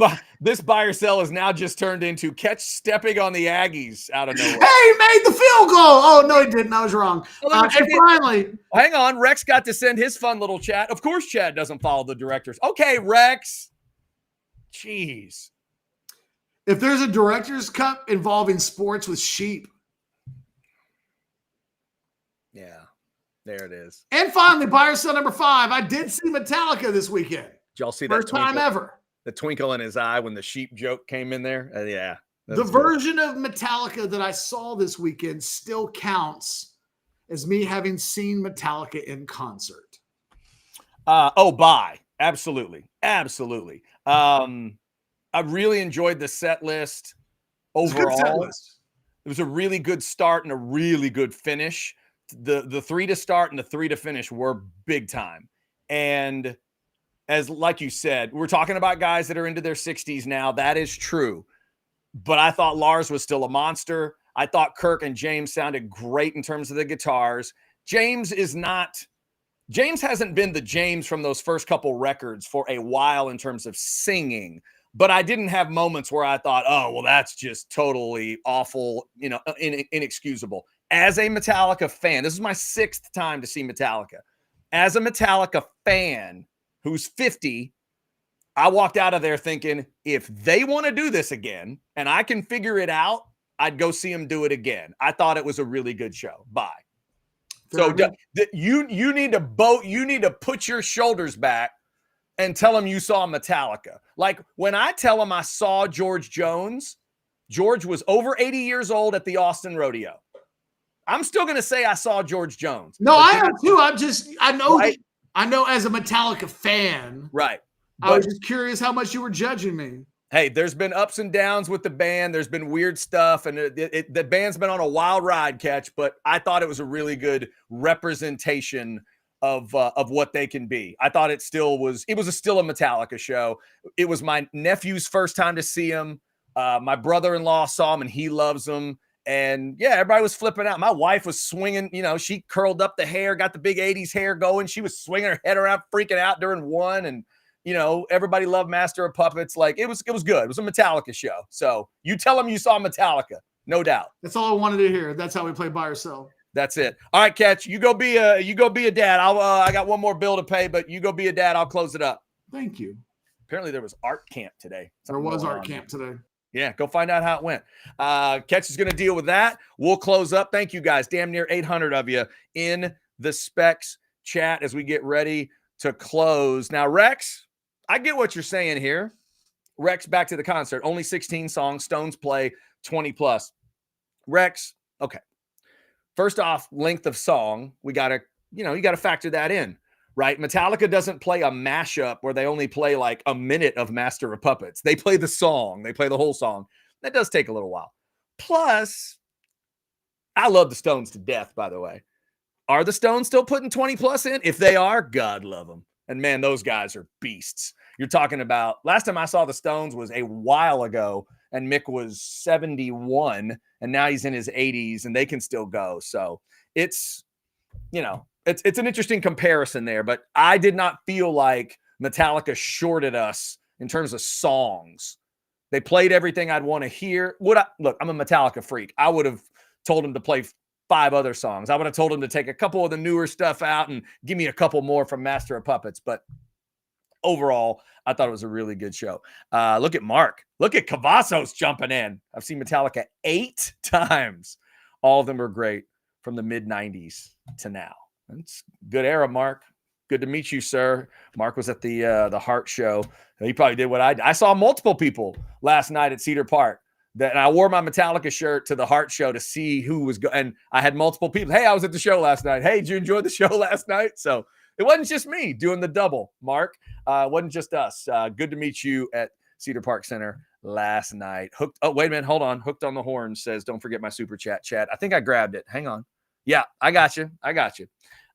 B: buy or sell is now just turned into catch stepping on the Aggies out of nowhere.
A: hey, made the field goal. Oh, no, he didn't. I was wrong. And finally,
B: hang on. Rex got to send his fun little chat. Of course, Chad doesn't follow the directors. Okay, Rex. Jeez.
A: if there's a Director's Cup involving sports with sheep.
B: Yeah, there it is.
A: And finally, buy or sell number 5. I did see Metallica this weekend.
B: Did y'all see that
A: First time ever.
B: The twinkle in his eye when the sheep joke came in there? Yeah.
A: The version of Metallica that I saw this weekend still counts as me having seen Metallica in concert.
B: Bye. Absolutely. Absolutely. I really enjoyed the set list overall.
A: Set list.
B: It was a really good start and a really good finish. The 3 to start and the 3 to finish were big time. And as like you said, we're talking about guys that are into their 60s now. That is true. But I thought Lars was still a monster. I thought Kirk and James sounded great in terms of the guitars. James hasn't been the James from those first couple records for a while in terms of singing. But I didn't have moments where I thought, oh, well, that's just totally awful, inexcusable. As a Metallica fan, this is my 6th time to see Metallica. As a Metallica fan who's 50, I walked out of there thinking, if they want to do this again and I can figure it out, I'd go see them do it again. I thought it was a really good show. Bye. So you need to put your shoulders back and tell them you saw Metallica. Like when I tell them I saw George Jones, George was over 80 years old at the Austin Rodeo. I'm still going to say I saw George Jones.
A: No, I am too. I know,
B: right?
A: I know as a Metallica fan.
B: Right.
A: I was just curious how much you were judging me.
B: Hey, there's been ups and downs with the band. There's been weird stuff, and the band's been on a wild ride, Catch. But I thought it was a really good representation of what they can be. I thought it still was. It was still a Metallica show. It was my nephew's first time to see him. My brother-in-law saw him, and he loves him. And yeah, everybody was flipping out. My wife was swinging. She curled up the hair, got the big '80s hair going. She was swinging her head around, freaking out during one, and. Everybody loved Master of Puppets. Like it was good. It was a Metallica show. So you tell them you saw Metallica, no doubt.
A: That's all I wanted to hear. That's how we play buy or sell.
B: That's it. All right, Catch. You go be a dad. I got one more bill to pay, but you go be a dad. I'll close it up.
A: Thank you.
B: Apparently there was art camp today.
A: There was art camp today.
B: Yeah, go find out how it went. Catch is going to deal with that. We'll close up. Thank you guys. Damn near 800 of you in the Specs chat as we get ready to close. Now, Rex, I get what you're saying here. Rex, back to the concert. Only 16 songs. Stones play 20 plus. Rex, okay. First off, length of song. We got to, you got to factor that in, right? Metallica doesn't play a mashup where they only play like a minute of Master of Puppets. They play the song. They play the whole song. That does take a little while. Plus, I love the Stones to death, by the way. Are the Stones still putting 20 plus in? If they are, God love them. And man, those guys are beasts. You're talking about last time I saw the Stones was a while ago, and Mick was 71, and now he's in his 80s, and they can still go. So it's, it's an interesting comparison there, but I did not feel like Metallica shorted us in terms of songs. They played everything I'd want to hear. Look, I'm a Metallica freak. I would have told him to play 5 other songs. I would have told him to take a couple of the newer stuff out and give me a couple more from Master of Puppets. But overall, I thought it was a really good show. Look at Mark. Look at Cavazos jumping in. I've seen Metallica 8 times. All of them are great from the mid-90s to now. It's good era, Mark. Good to meet you, sir. Mark was at the Heart show. He probably did what I did. I saw multiple people last night at Cedar Park. And I wore my Metallica shirt to the Heart show to see who was going. And I had multiple people. Hey, I was at the show last night. Hey, did you enjoy the show last night? So it wasn't just me doing the double, Mark. It wasn't just us. Good to meet you at Cedar Park Center last night. Oh, wait a minute. Hold on. Hooked on the Horn says, don't forget my super chat. I think I grabbed it. Hang on. Yeah, I got you.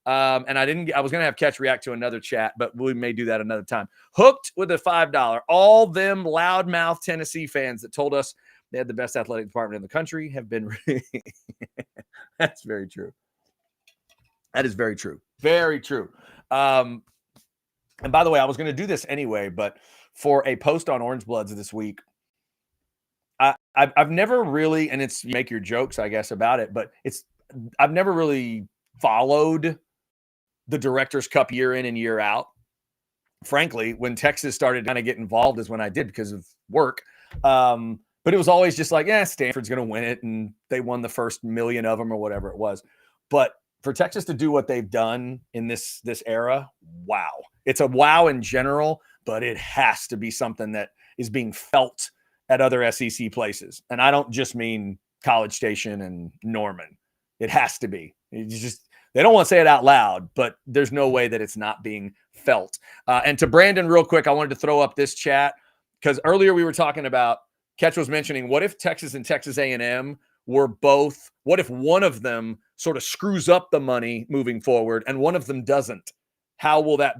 B: And I was going to have Catch react to another chat, but we may do that another time. Hooked with a $5. All them loudmouth Tennessee fans that told us they had the best athletic department in the country have been. That's very true. That is very true. Very true. And by the way, I was going to do this anyway, but for a post on Orange Bloods this week, I've never really, and it's, you make your jokes, I guess, about it, but I've never really followed the Directors Cup year in and year out. Frankly, when Texas started to kind of get involved is when I did because of work. But it was always just like, Stanford's going to win it. And they won the first million of them or whatever it was. But for Texas to do what they've done in this era, wow. It's a wow in general, but it has to be something that is being felt at other SEC places. And I don't just mean College Station and Norman. It has to be. They don't want to say it out loud, but there's no way that it's not being felt. And to Brandon, real quick, I wanted to throw up this chat because earlier we were talking about, Ketch was mentioning, what if Texas and Texas A&M were both, what if one of them sort of screws up the money moving forward and one of them doesn't? How will that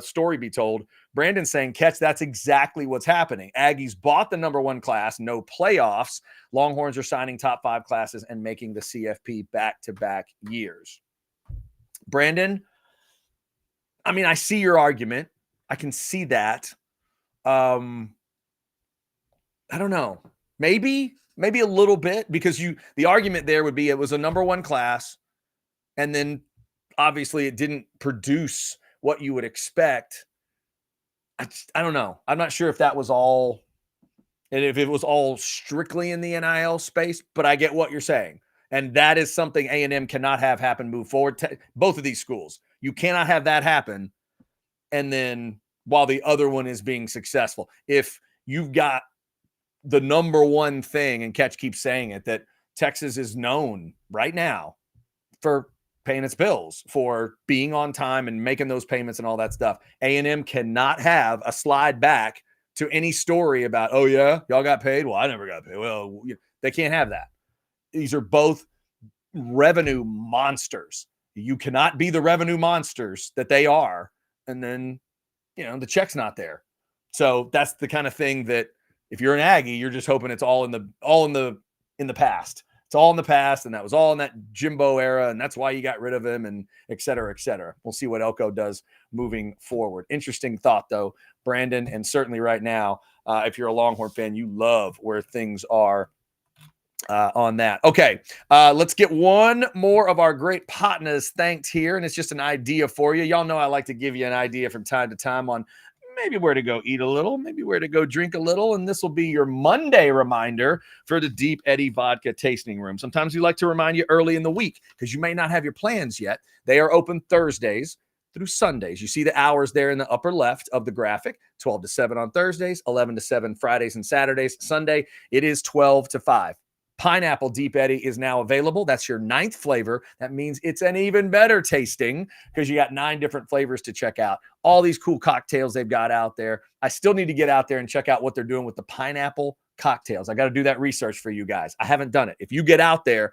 B: story be told? Brandon's saying, Ketch, that's exactly what's happening. Aggies bought the number 1 class, no playoffs. Longhorns are signing top 5 classes and making the CFP back-to-back years. Brandon, I mean, I see your argument. I can see that. I don't know. Maybe a little bit, because the argument there would be it was a number 1 class, and then obviously it didn't produce what you would expect. I don't know. I'm not sure if that was all, and if it was all strictly in the NIL space, but I get what you're saying. And that is something A&M cannot have happen move forward. Both of these schools, you cannot have that happen. And then while the other one is being successful, if you've got the number 1 thing, and Ketch keeps saying it, that Texas is known right now for paying its bills, for being on time and making those payments and all that stuff. A&M cannot have a slide back to any story about, oh yeah, y'all got paid. Well, I never got paid. Well, they can't have that. These are both revenue monsters. You cannot be the revenue monsters that they are, and then, the check's not there. So that's the kind of thing that if you're an Aggie, you're just hoping it's all in the past. It's all in the past, and that was all in that Jimbo era, and that's why you got rid of him, and et cetera, et cetera. We'll see what Elko does moving forward. Interesting thought, though, Brandon, and certainly right now, if you're a Longhorn fan, you love where things are on that. Okay, let's get one more of our great partners thanked here, and it's just an idea for you. Y'all know I like to give you an idea from time to time on maybe where to go eat a little, maybe where to go drink a little, and this will be your Monday reminder for the Deep Eddy Vodka Tasting Room. Sometimes we like to remind you early in the week because you may not have your plans yet. They are open Thursdays through Sundays. You see the hours there in the upper left of the graphic, 12 to 7 on Thursdays, 11 to 7 Fridays and Saturdays. Sunday, it is 12 to 5. Pineapple Deep Eddy is now available. That's your 9th flavor. That means it's an even better tasting because you got 9 different flavors to check out. All these cool cocktails they've got out there. I still need to get out there and check out what they're doing with the pineapple cocktails. I got to do that research for you guys. I haven't done it. If you get out there,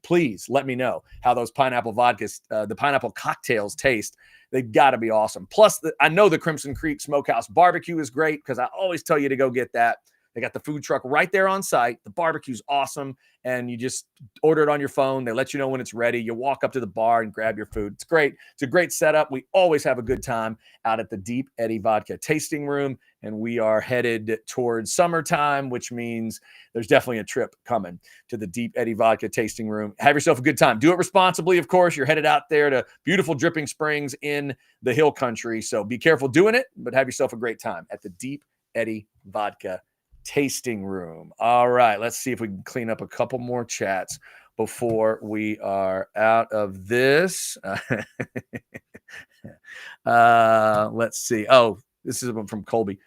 B: please let me know how those pineapple vodkas, the pineapple cocktails taste. They've got to be awesome. Plus, I know the Crimson Creek Smokehouse barbecue is great because I always tell you to go get that. They got the food truck right there on site. The barbecue's awesome, and you just order it on your phone. They let you know when it's ready. You walk up to the bar and grab your food. It's great. It's a great setup. We always have a good time out at the Deep Eddy Vodka Tasting Room, and we are headed towards summertime, which means there's definitely a trip coming to the Deep Eddy Vodka Tasting Room. Have yourself a good time. Do it responsibly, of course. You're headed out there to beautiful Dripping Springs in the Hill Country, so be careful doing it, but have yourself a great time at the Deep Eddy Vodka Tasting Room. All right, let's see if we can clean up a couple more chats before we are out of this. Let's see. Oh, this is one from Colby.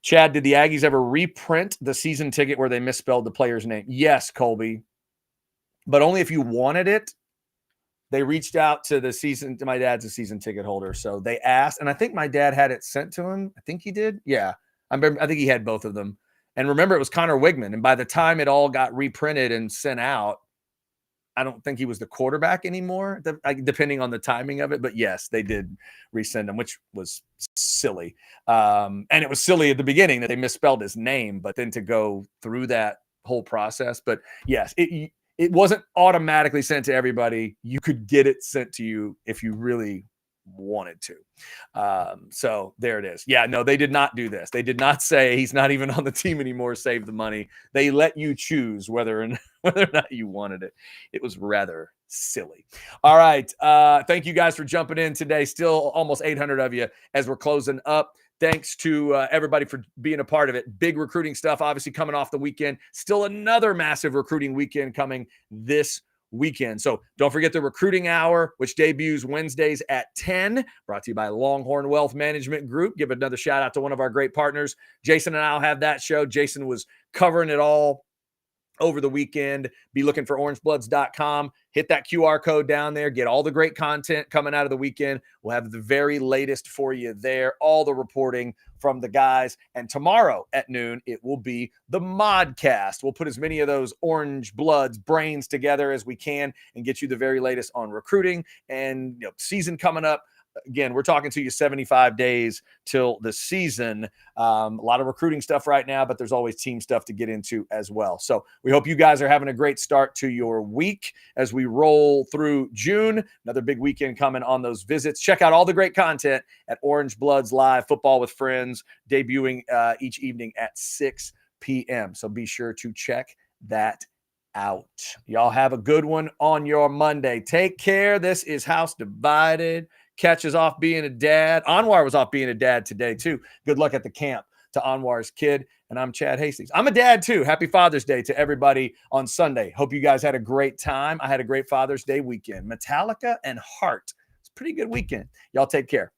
B: Chad, did the Aggies ever reprint the season ticket where they misspelled the player's name? Yes, Colby, but only if you wanted it. They reached out to my dad's a season ticket holder, so they asked, and I think my dad had it sent to him. I think he did. Yeah, I think he had both of them. And remember, it was Connor Wigman. And by the time it all got reprinted and sent out, I don't think he was the quarterback anymore, depending on the timing of it. But yes, they did resend him, which was silly. And it was silly at the beginning that they misspelled his name, but then to go through that whole process. But yes, it wasn't automatically sent to everybody. You could get it sent to you if you really wanted to. So there it is. Yeah, no, they did not do this. They did not say he's not even on the team anymore, save the money. They let you choose whether or not you wanted it. It was rather silly. All right. Thank you guys for jumping in today. Still almost 800 of you as we're closing up. Thanks to everybody for being a part of it. Big recruiting stuff, obviously, coming off the weekend. Still another massive recruiting weekend coming this weekend. So don't forget the recruiting hour, which debuts Wednesdays at 10, brought to you by Longhorn Wealth Management Group. Give another shout out to one of our great partners. Jason and I'll have that show. Jason was covering it all over the weekend. Be looking for orangebloods.com. Hit that QR code down there. Get all the great content coming out of the weekend. We'll have the very latest for you there. All the reporting from the guys. And tomorrow at noon, it will be the Modcast. We'll put as many of those Orange Bloods brains together as we can and get you the very latest on recruiting and season coming up. Again, we're talking to you 75 days till the season. A lot of recruiting stuff right now, but there's always team stuff to get into as well. So we hope you guys are having a great start to your week as we roll through June. Another big weekend coming on those visits. Check out all the great content at Orange Bloods Live, Football with Friends, debuting each evening at 6 p.m. So be sure to check that out. Y'all have a good one on your Monday. Take care. This is House Divided. Catch is off being a dad. Anwar was off being a dad today, too. Good luck at the camp to Anwar's kid. And I'm Chad Hastings. I'm a dad, too. Happy Father's Day to everybody on Sunday. Hope you guys had a great time. I had a great Father's Day weekend. Metallica and Heart. It's a pretty good weekend. Y'all take care.